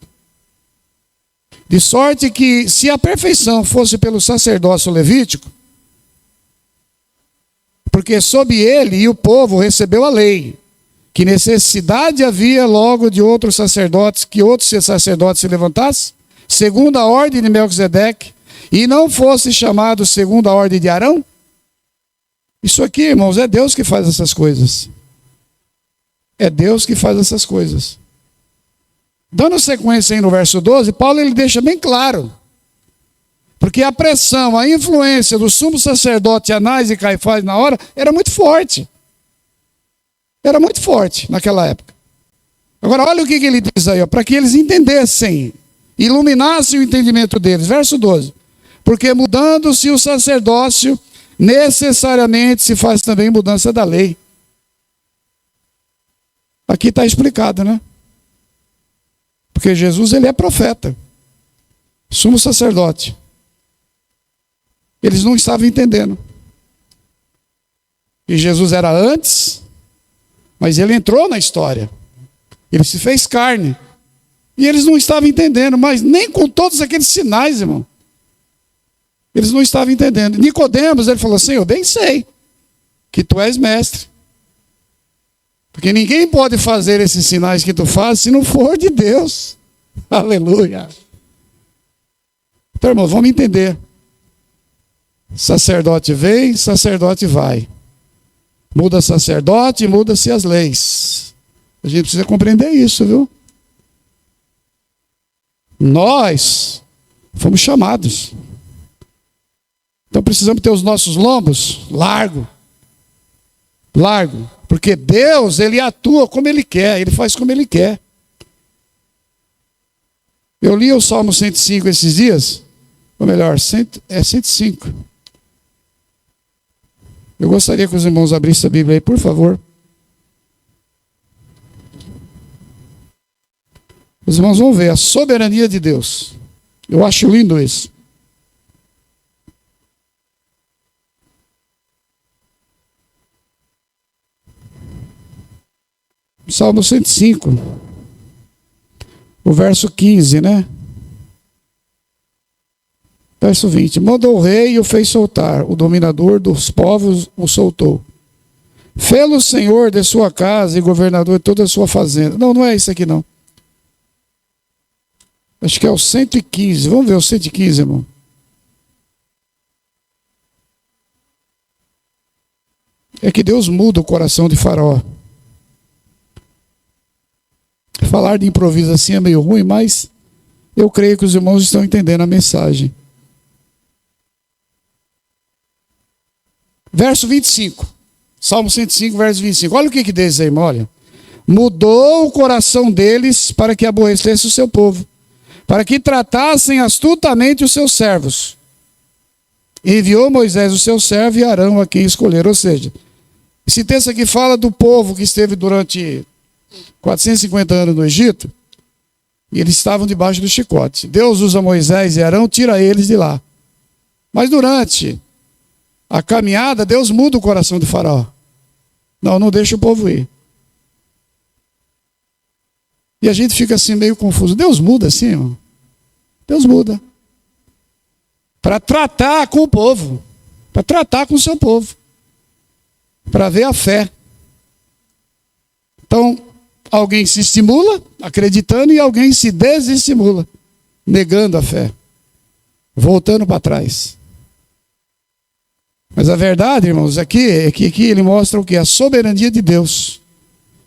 De sorte que, se a perfeição fosse pelo sacerdócio levítico, porque sob ele e o povo recebeu a lei, que necessidade havia logo de outros sacerdotes, que outros sacerdotes se levantassem, segundo a ordem de Melquisedeque, e não fosse chamado segundo a ordem de Arão? Isso aqui, irmãos, é Deus que faz essas coisas. É Deus que faz essas coisas. Dando sequência aí no verso 12, Paulo ele deixa bem claro. Porque a pressão, a influência do sumo sacerdote Anás e Caifás na hora era muito forte. Era muito forte naquela época. Agora olha o que ele diz aí, para que eles entendessem, iluminassem o entendimento deles. Verso 12. Porque mudando-se o sacerdócio, necessariamente se faz também mudança da lei. Aqui está explicado, né? Porque Jesus ele é profeta, sumo sacerdote. Eles não estavam entendendo. E Jesus era antes, mas ele entrou na história. Ele se fez carne. E eles não estavam entendendo, mas nem com todos aqueles sinais, irmão. Eles não estavam entendendo. Nicodemos, ele falou assim, eu bem sei que tu és mestre. Porque ninguém pode fazer esses sinais que tu fazes se não for de Deus. Aleluia. Então, irmão, vamos entender. Sacerdote vem, sacerdote vai. Muda sacerdote, muda-se as leis. A gente precisa compreender isso, viu? Nós fomos chamados. Então precisamos ter os nossos lombos largo. Porque Deus, ele atua como ele quer, ele faz como ele quer. Eu li o Salmo 105 esses dias, ou melhor, 105. Eu gostaria que os irmãos abrissem a Bíblia aí, por favor. Os irmãos vão ver a soberania de Deus. Eu acho lindo isso. Salmo 105, o verso 15, né? Verso 20. Mandou o rei e o fez soltar, o dominador dos povos o soltou. Fê-lo o Senhor de sua casa e governador de toda a sua fazenda. Não, não é isso aqui não. Acho que é o 115. Vamos ver o 115, irmão. É que Deus muda o coração de Faraó. Falar de improviso assim é meio ruim, mas eu creio que os irmãos estão entendendo a mensagem. Verso 25. Salmo 105, verso 25. Olha o que diz aí, irmão. Olha. Mudou o coração deles para que aborrecesse o seu povo, para que tratassem astutamente os seus servos. Enviou Moisés o seu servo e Arão a quem escolher. Ou seja, esse texto aqui fala do povo que esteve durante 450 anos no Egito, e eles estavam debaixo do chicote. Deus usa Moisés e Arão, tira eles de lá. Mas durante a caminhada, Deus muda o coração de Faraó. Não deixa o povo ir. E a gente fica assim meio confuso. Deus muda assim, irmão? Deus muda. Para tratar com o povo. Para tratar com o seu povo. Para ver a fé. Então, alguém se estimula, acreditando, e alguém se desestimula, negando a fé, voltando para trás. Mas a verdade, irmãos, aqui ele mostra o que? A soberania de Deus.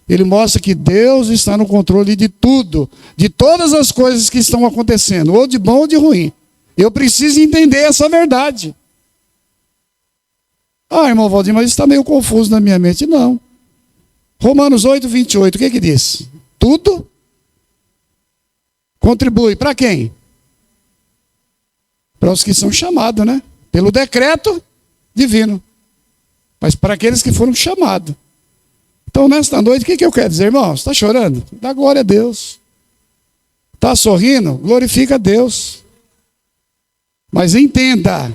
Ele mostra que Deus está no controle de tudo, de todas as coisas que estão acontecendo, ou de bom ou de ruim. Eu preciso entender essa verdade. Ah, irmão Valdir, mas isso está meio confuso na minha mente. Não. Romanos 8, 28, o que diz? Tudo contribui para quem? Para os que são chamados, né? Pelo decreto divino. Mas para aqueles que foram chamados. Então, nesta noite, o que eu quero dizer, irmão? Você está chorando? Dá glória a Deus. Está sorrindo? Glorifica a Deus. Mas entenda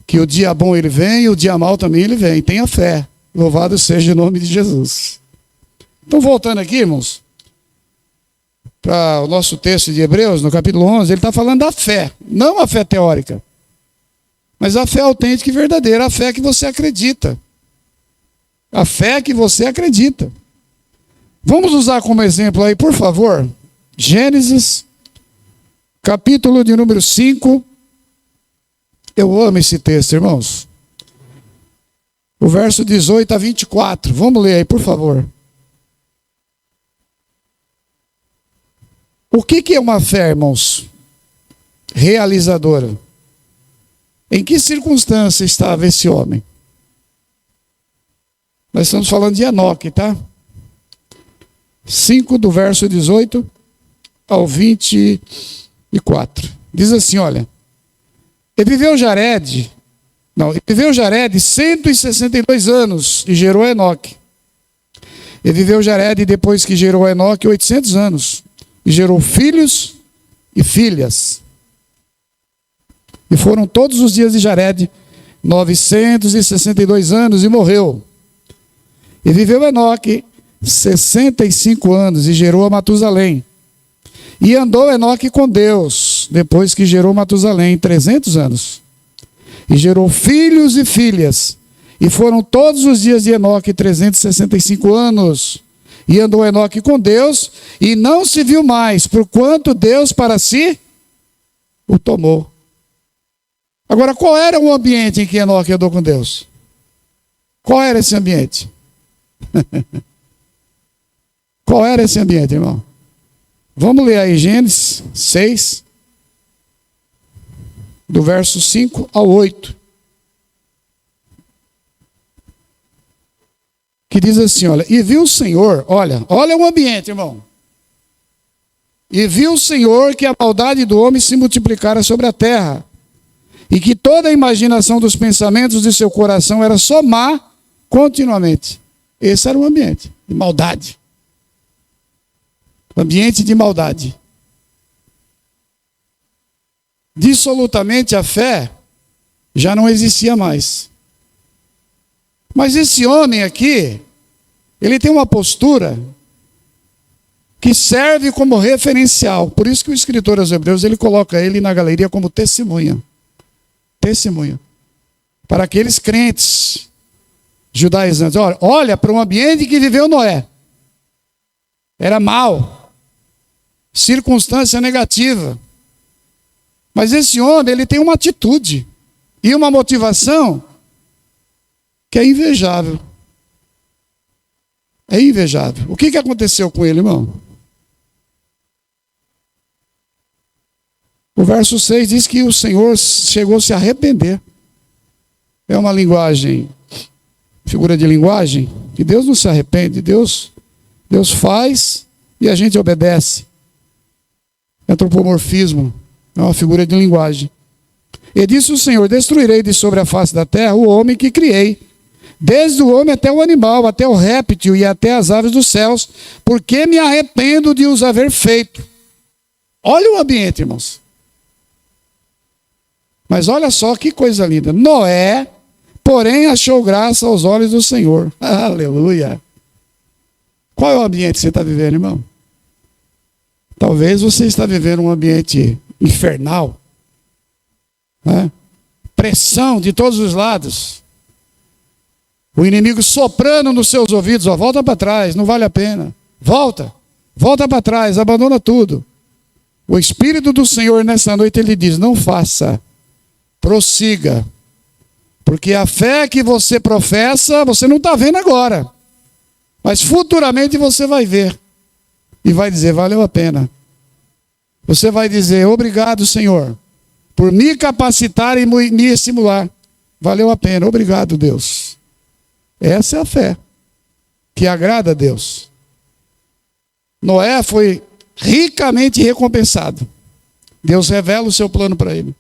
que o dia bom ele vem e o dia mau também ele vem. Tenha fé. Louvado seja o nome de Jesus. Então, voltando aqui, irmãos, para o nosso texto de Hebreus, no capítulo 11, ele está falando da fé. Não a fé teórica, mas a fé autêntica e verdadeira. A fé que você acredita. A fé que você acredita. Vamos usar como exemplo aí, por favor, Gênesis, capítulo de número 5. Eu amo esse texto, irmãos. O verso 18 a 24. Vamos ler aí, por favor. O que é uma fé, irmãos? Realizadora. Em que circunstância estava esse homem? Nós estamos falando de Enoque, tá? 5 do verso 18 ao 24. Diz assim, olha. E viveu Jared 162 anos e gerou Enoque. E viveu Jared, depois que gerou Enoque, 800 anos. E gerou filhos e filhas. E foram todos os dias de Jared 962 anos e morreu. E viveu Enoque 65 anos e gerou a Matusalém. E andou Enoque com Deus, depois que gerou Matusalém 300 anos. E gerou filhos e filhas. E foram todos os dias de Enoque 365 anos. E andou Enoque com Deus, e não se viu mais, porquanto Deus para si o tomou. Agora, qual era o ambiente em que Enoque andou com Deus? Qual era esse ambiente? Qual era esse ambiente, irmão? Vamos ler aí Gênesis 6, do verso 5 ao 8. Que diz assim, olha, e viu o Senhor, olha o ambiente, irmão. E viu o Senhor que a maldade do homem se multiplicara sobre a terra, e que toda a imaginação dos pensamentos de seu coração era só má continuamente. Esse era o ambiente de maldade. Ambiente de maldade. Dissolutamente a fé já não existia mais. Mas esse homem aqui, ele tem uma postura que serve como referencial. Por isso que o escritor aos Hebreus, ele coloca ele na galeria como testemunha. Testemunha. Para aqueles crentes judaizantes. Olha para o ambiente que viveu Noé. Era mau. Circunstância negativa. Mas esse homem, ele tem uma atitude e uma motivação que é invejável. É invejável. O que aconteceu com ele, irmão? O verso 6 diz que o Senhor chegou a se arrepender. É uma linguagem, figura de linguagem, que Deus não se arrepende. Deus faz e a gente obedece. Antropomorfismo é uma figura de linguagem. E disse o Senhor: destruirei de sobre a face da terra o homem que criei, desde o homem até o animal, até o réptil e até as aves dos céus, porque me arrependo de os haver feito. Olha o ambiente, irmãos. Mas olha só que coisa linda. Noé, porém, achou graça aos olhos do Senhor. Aleluia. Qual é o ambiente que você está vivendo, irmão? Talvez você está vivendo um ambiente infernal, né? Pressão de todos os lados. O inimigo soprando nos seus ouvidos: volta para trás, não vale a pena. Volta para trás, abandona tudo. O Espírito do Senhor nessa noite, ele diz: não faça, prossiga. Porque a fé que você professa, você não está vendo agora. Mas futuramente você vai ver. E vai dizer: valeu a pena. Você vai dizer: obrigado, Senhor, por me capacitar e me estimular. Valeu a pena. Obrigado, Deus. Essa é a fé que agrada a Deus. Noé foi ricamente recompensado. Deus revela o seu plano para ele.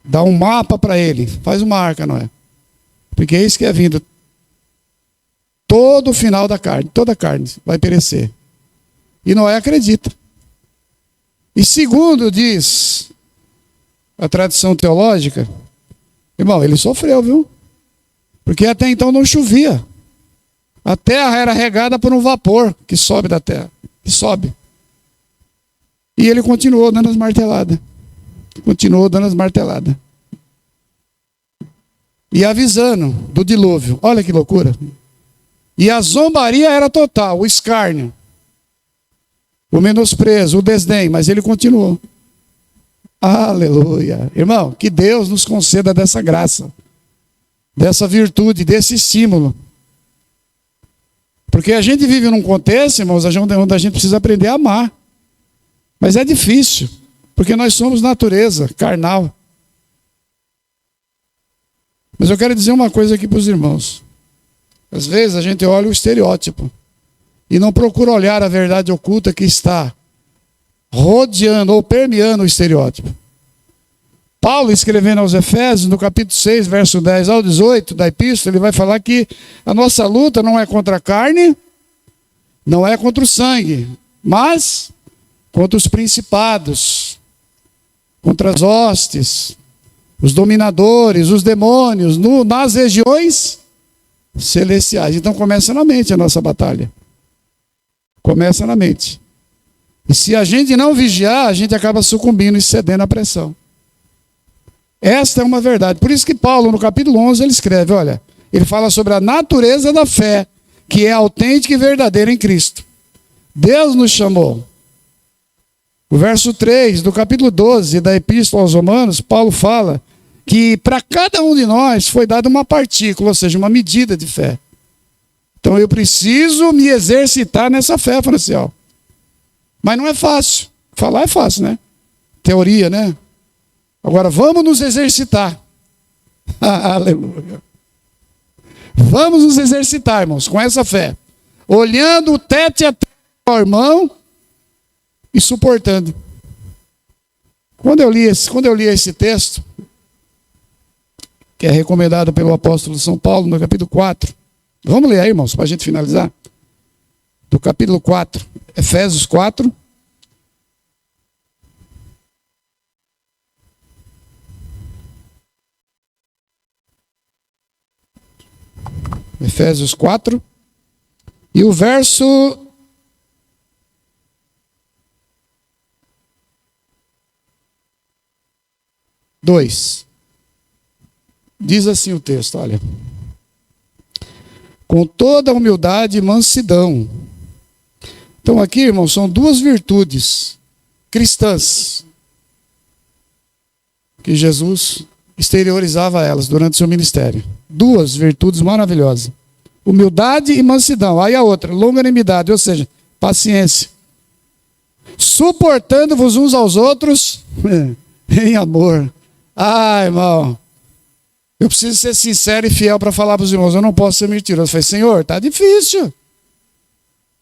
Dá um mapa para ele. Faz uma arca, Noé. Porque é isso que é vindo. Todo o final da carne, toda a carne vai perecer. E Noé acredita. E segundo diz a tradição teológica, irmão, ele sofreu, viu? Porque até então não chovia. A terra era regada por um vapor que sobe da terra. Que sobe. E ele continuou dando as marteladas. Continuou dando as marteladas. E avisando do dilúvio. Olha que loucura. E a zombaria era total, o escárnio, o menosprezo, o desdém, mas ele continuou. Aleluia. Irmão, que Deus nos conceda dessa graça, dessa virtude, desse estímulo. Porque a gente vive num contexto, irmãos, onde a gente precisa aprender a amar. Mas é difícil, porque nós somos natureza carnal. Mas eu quero dizer uma coisa aqui para os irmãos. Às vezes a gente olha o estereótipo e não procura olhar a verdade oculta que está rodeando ou permeando o estereótipo. Paulo, escrevendo aos Efésios, no capítulo 6, verso 10 ao 18 da epístola, ele vai falar que a nossa luta não é contra a carne, não é contra o sangue, mas contra os principados, contra as hostes, os dominadores, os demônios, nas regiões celestiais. Então começa na mente a nossa batalha. Começa na mente. E se a gente não vigiar, a gente acaba sucumbindo e cedendo à pressão. Esta é uma verdade. Por isso que Paulo, no capítulo 11, ele escreve, olha, ele fala sobre a natureza da fé, que é autêntica e verdadeira em Cristo. Deus nos chamou. O verso 3 do capítulo 12 da Epístola aos Romanos, Paulo fala que para cada um de nós foi dada uma partícula, ou seja, uma medida de fé. Então eu preciso me exercitar nessa fé, Franciel. Mas não é fácil. Falar é fácil, né? Teoria, né? Agora vamos nos exercitar. Aleluia. Vamos nos exercitar, irmãos, com essa fé. Olhando tete a tete ao irmão e suportando. Quando eu li esse texto, que é recomendado pelo apóstolo São Paulo, no capítulo 4. Vamos ler aí, irmãos, para a gente finalizar. Do capítulo 4, Efésios 4. Efésios 4. E o verso 2. Diz assim o texto, olha. Com toda humildade e mansidão. Então aqui, irmãos, são duas virtudes cristãs que Jesus exteriorizava elas durante o seu ministério. Duas virtudes maravilhosas. Humildade e mansidão. Aí a outra, longanimidade, ou seja, paciência. Suportando-vos uns aos outros em amor. Ah, irmão, eu preciso ser sincero e fiel para falar para os irmãos. Eu não posso ser mentiroso. Eu falei, Senhor, está difícil.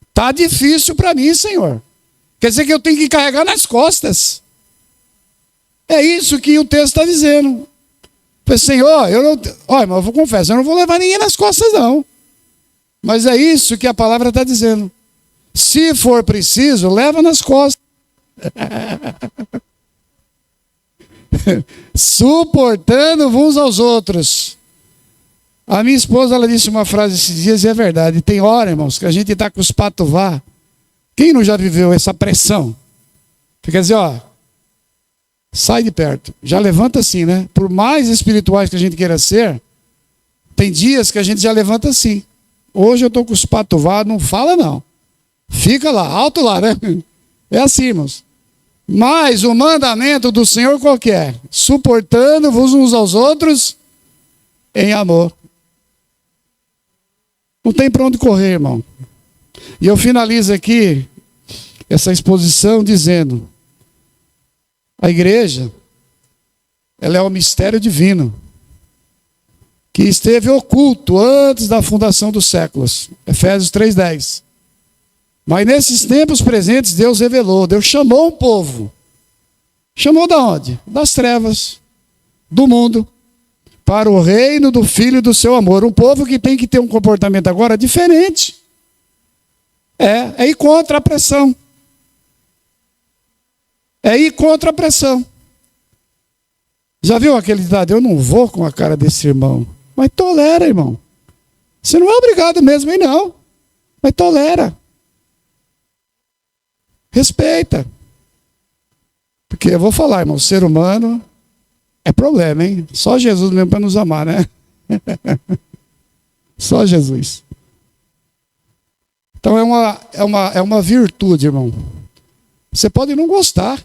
Está difícil para mim, Senhor. Quer dizer que eu tenho que carregar nas costas. É isso que o texto está dizendo. Eu falei, Senhor, eu não... Olha, mas eu vou confessar, eu não vou levar ninguém nas costas, não. Mas é isso que a palavra está dizendo. Se for preciso, leva nas costas. Suportando uns aos outros. A minha esposa, ela disse uma frase esses dias e é verdade. Tem hora, irmãos, que a gente está com os patová. Quem não já viveu essa pressão? Quer dizer, ó, sai de perto. Já levanta assim, né? Por mais espirituais que a gente queira ser, tem dias que a gente já levanta assim. Hoje eu estou com os patová, não fala não. Fica lá, alto lá, né? É assim, irmãos. Mas o mandamento do Senhor qual que é? Suportando-vos uns aos outros em amor. Não tem para onde correr, irmão. E eu finalizo aqui essa exposição dizendo: a igreja ela é o mistério divino, que esteve oculto antes da fundação dos séculos. Efésios 3:10. Mas nesses tempos presentes, Deus revelou, Deus chamou um povo. Chamou da onde? Das trevas, do mundo, para o reino do Filho do seu amor. Um povo que tem que ter um comportamento agora diferente. É ir contra a pressão. É ir contra a pressão. Já viu aquele ditado? Eu não vou com a cara desse irmão. Mas tolera, irmão. Você não é obrigado mesmo, hein, não. Mas tolera. Respeita. Porque eu vou falar, irmão, ser humano é problema, hein? Só Jesus mesmo para nos amar, né? Só Jesus. Então é uma virtude, irmão. Você pode não gostar,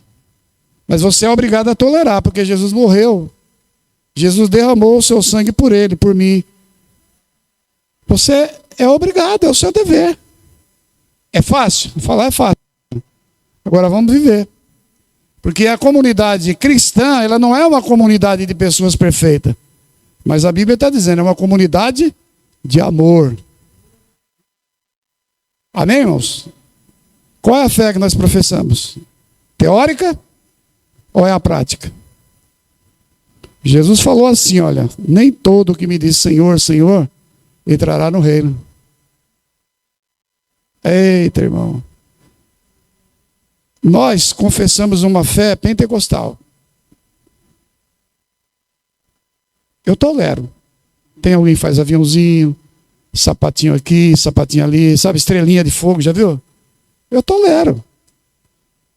mas você é obrigado a tolerar, porque Jesus morreu. Jesus derramou o seu sangue por ele, por mim. Você é obrigado, é o seu dever. É fácil? Falar é fácil. Agora vamos viver. Porque a comunidade cristã, ela não é uma comunidade de pessoas perfeitas. Mas a Bíblia está dizendo, é uma comunidade de amor. Amém, irmãos? Qual é a fé que nós professamos? Teórica ou é a prática? Jesus falou assim, olha, nem todo que me diz Senhor, Senhor, entrará no reino. Eita, irmão. Nós confessamos uma fé pentecostal. Eu tolero. Tem alguém que faz aviãozinho, sapatinho aqui, sapatinho ali, sabe, estrelinha de fogo, já viu? Eu tolero.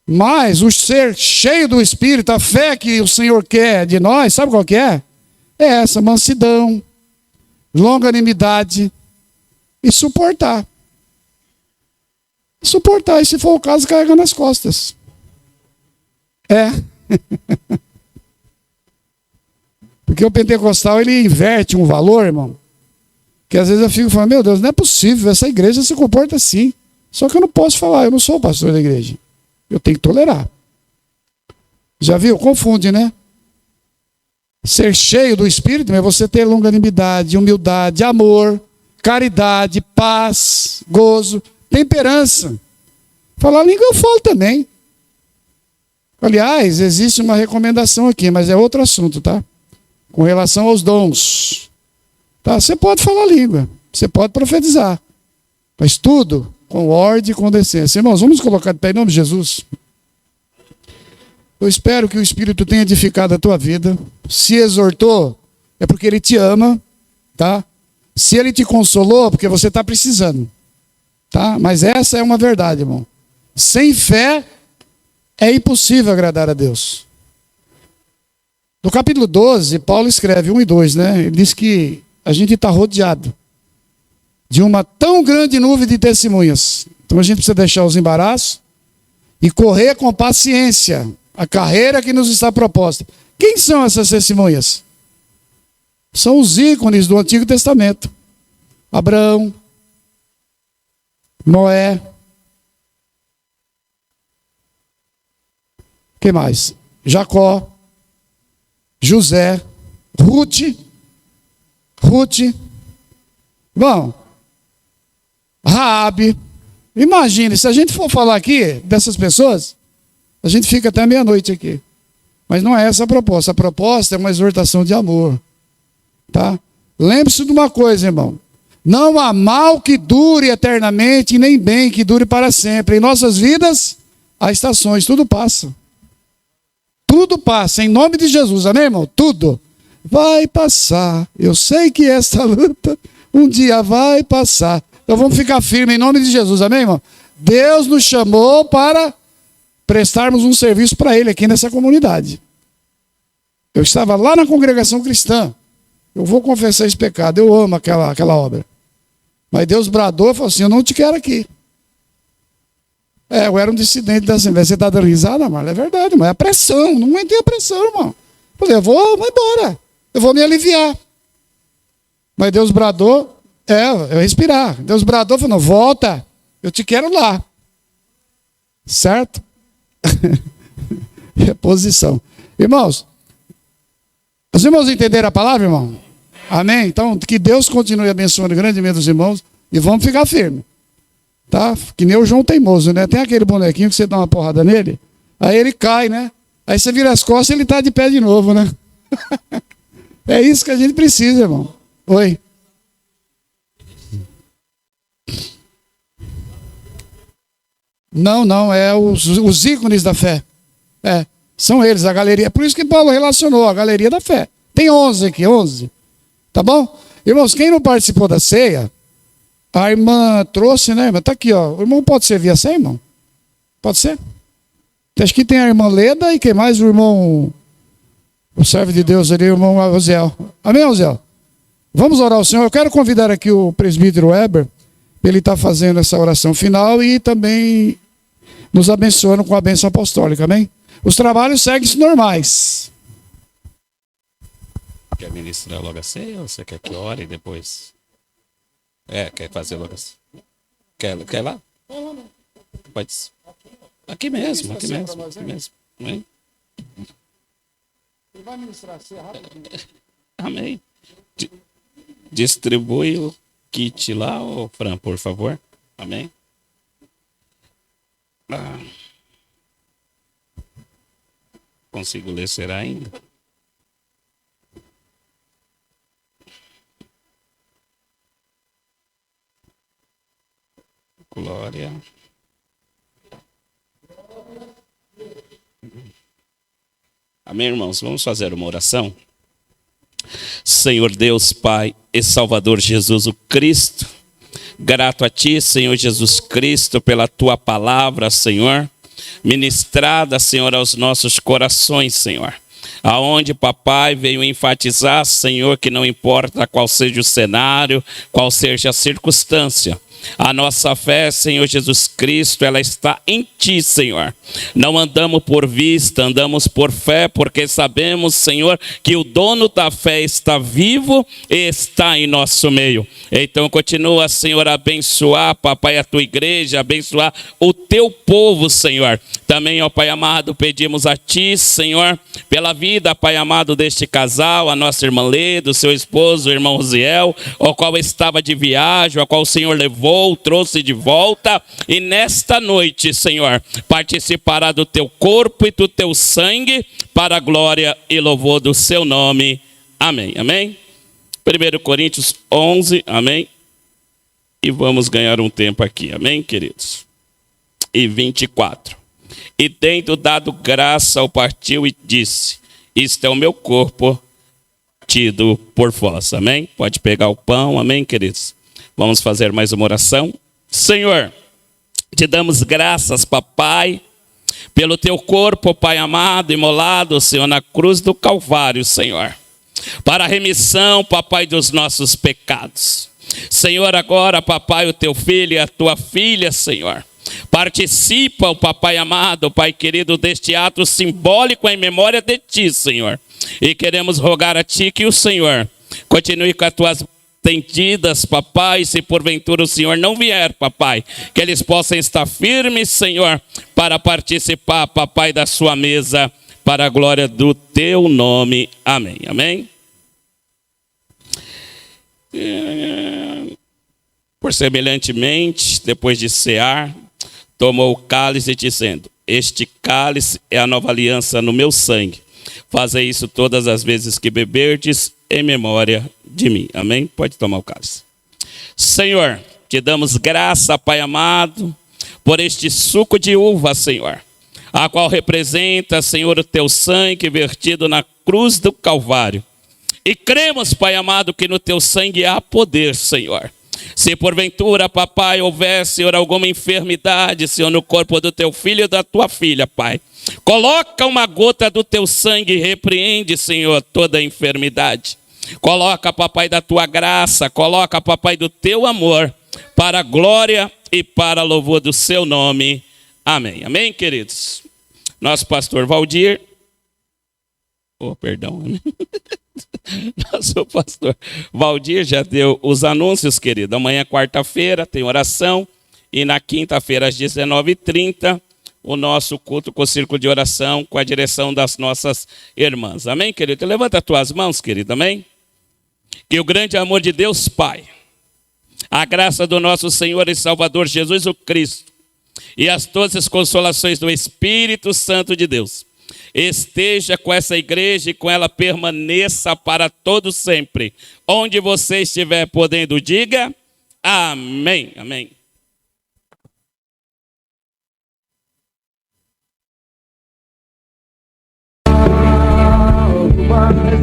Mas o ser cheio do Espírito, a fé que o Senhor quer de nós, sabe qual que é? É essa, mansidão, longanimidade e suportar. Suportar, e se for o caso, carregar nas costas. É. Porque o pentecostal, ele inverte um valor, irmão, que às vezes eu fico falando, meu Deus, não é possível, essa igreja se comporta assim. Só que eu não posso falar, eu não sou o pastor da igreja. Eu tenho que tolerar. Já viu? Confunde, né? Ser cheio do Espírito é você ter longanimidade, humildade, amor, caridade, paz, gozo, temperança. Falar a língua eu falo também. Aliás, existe uma recomendação aqui, mas é outro assunto, tá? Com relação aos dons. Tá? Você pode falar a língua, você pode profetizar. Mas tudo com ordem e com decência. Irmãos, vamos colocar de pé em nome de Jesus. Eu espero que o Espírito tenha edificado a tua vida. Se exortou, é porque Ele te ama, tá? Se Ele te consolou, porque você está precisando. Tá? Mas essa é uma verdade, irmão. Sem fé é impossível agradar a Deus. No capítulo 12, Paulo escreve 1 e 2, né? Ele diz que a gente está rodeado de uma tão grande nuvem de testemunhas. Então a gente precisa deixar os embaraços e correr com paciência a carreira que nos está proposta. Quem são essas testemunhas? São os ícones do Antigo Testamento. Abraão, Noé. Quem mais? Jacó, José, Ruth. Bom, Raabe. Imagine, se a gente for falar aqui dessas pessoas, a gente fica até meia-noite aqui. Mas não é essa a proposta. A proposta é uma exortação de amor. Tá? Lembre-se de uma coisa, irmão. Não há mal que dure eternamente, e nem bem que dure para sempre. Em nossas vidas, há estações, tudo passa. Tudo passa, em nome de Jesus, amém, irmão? Tudo vai passar. Eu sei que essa luta um dia vai passar. Então vamos ficar firmes em nome de Jesus, amém, irmão? Deus nos chamou para prestarmos um serviço para Ele aqui nessa comunidade. Eu estava lá na congregação cristã. Eu vou confessar esse pecado, eu amo aquela obra. Mas Deus bradou e falou assim, eu não te quero aqui. Eu era um dissidente da Assembleia. Você está dando risada, Marla? É verdade, mas é a pressão. Não aguentei a pressão, irmão. Falei, vou embora. Eu vou me aliviar. Mas Deus bradou, eu respirar. Deus bradou, falou, volta, eu te quero lá. Certo? Reposição. Irmãos, Os irmãos entenderam a palavra, irmão? Amém? Então, que Deus continue abençoando grandemente os irmãos e vamos ficar firmes. Tá? Que nem o João Teimoso, né? Tem aquele bonequinho que você dá uma porrada nele, aí ele cai, né? Aí você vira as costas e ele está de pé de novo, né? É isso que a gente precisa, irmão. Oi. Não, é os ícones da fé. São eles, a galeria. Por isso que Paulo relacionou a galeria da fé. Tem 11 aqui, 11. Tá bom? Irmãos, quem não participou da ceia, a irmã trouxe, né, irmã? Tá aqui, ó. O irmão pode servir a ceia, irmão? Pode ser? Acho que tem a irmã Leda e quem mais? O irmão, o servo de Deus ali, o irmão Oziel. Amém, Oziel? Vamos orar ao Senhor. Eu quero convidar aqui o presbítero Weber, ele está fazendo essa oração final e também nos abençoando com a bênção apostólica, amém? Os trabalhos seguem normais. Quer ministrar logo a ceia ou você quer que ore depois? Quer fazer logo a ceia? Quer lá? Pode. Aqui mesmo. Amém? Ele vai ministrar a ceia rapidinho. Amém. Distribui o kit lá, ô Fran, por favor. Amém. Consigo ler, será ainda? Glória. Amém, irmãos? Vamos fazer uma oração? Senhor Deus, Pai e Salvador Jesus o Cristo, grato a Ti, Senhor Jesus Cristo, pela Tua palavra, Senhor, ministrada, Senhor, aos nossos corações, Senhor. Aonde, papai, veio enfatizar, Senhor, que não importa qual seja o cenário, qual seja a circunstância, a nossa fé, Senhor Jesus Cristo, ela está em Ti, Senhor. Não andamos por vista, andamos por fé, porque sabemos, Senhor, que o dono da fé está vivo e está em nosso meio. Então continua, Senhor, a abençoar, papai, a Tua igreja, abençoar o Teu povo, Senhor. Também, ó Pai amado, pedimos a Ti, Senhor, pela vida, Pai amado, deste casal, a nossa irmã Leda, o seu esposo, o irmão Rosiel, o qual estava de viagem, o qual o Senhor levou, trouxe de volta, e nesta noite, Senhor, participará do Teu corpo e do Teu sangue, para a glória e louvor do Seu nome. Amém. Amém? 1 Coríntios 11, amém? E vamos ganhar um tempo aqui, amém, queridos? E 24. E tendo dado graça ao partiu e disse, isto é o meu corpo tido por vós, amém? Pode pegar o pão, amém, queridos? Vamos fazer mais uma oração. Senhor, Te damos graças, papai, pelo Teu corpo, Pai amado, imolado, Senhor, na cruz do Calvário, Senhor, para a remissão, papai, dos nossos pecados. Senhor, agora, papai, o Teu filho e a Tua filha, Senhor, participa, o papai amado, Pai querido, deste ato simbólico em memória de Ti, Senhor. E queremos rogar a Ti que o Senhor continue com as Tuas tendidas, papai, se porventura o Senhor não vier, papai, que eles possam estar firmes, Senhor, para participar, papai, da Sua mesa, para a glória do Teu nome. Amém. Amém. Por semelhantemente, depois de cear, tomou o cálice, dizendo, este cálice é a nova aliança no meu sangue. Fazei isso todas as vezes que beberdes, em memória de mim. Amém? Pode tomar o cálice. Senhor, Te damos graça, Pai amado, por este suco de uva, Senhor, a qual representa, Senhor, o Teu sangue vertido na cruz do Calvário. E cremos, Pai amado, que no Teu sangue há poder, Senhor. Se porventura, papai, houver, Senhor, alguma enfermidade, Senhor, no corpo do Teu filho e da Tua filha, Pai, coloca uma gota do Teu sangue e repreende, Senhor, toda a enfermidade. Coloca, papai, da Tua graça, coloca, papai, do Teu amor, para a glória e para a louvor do Seu nome. Amém. Amém, queridos? Nosso pastor Valdir. Perdão. Nosso pastor Valdir já deu os anúncios, querido. Amanhã, quarta-feira, tem oração. E na quinta-feira, às 19h30, o nosso culto com o círculo de oração, com a direção das nossas irmãs. Amém, querido? Levanta as tuas mãos, querido, amém? Que o grande amor de Deus Pai, a graça do nosso Senhor e Salvador Jesus o Cristo e as todas as consolações do Espírito Santo de Deus esteja com essa igreja e com ela permaneça para todo sempre. Onde você estiver podendo, diga amém. Amém. Mas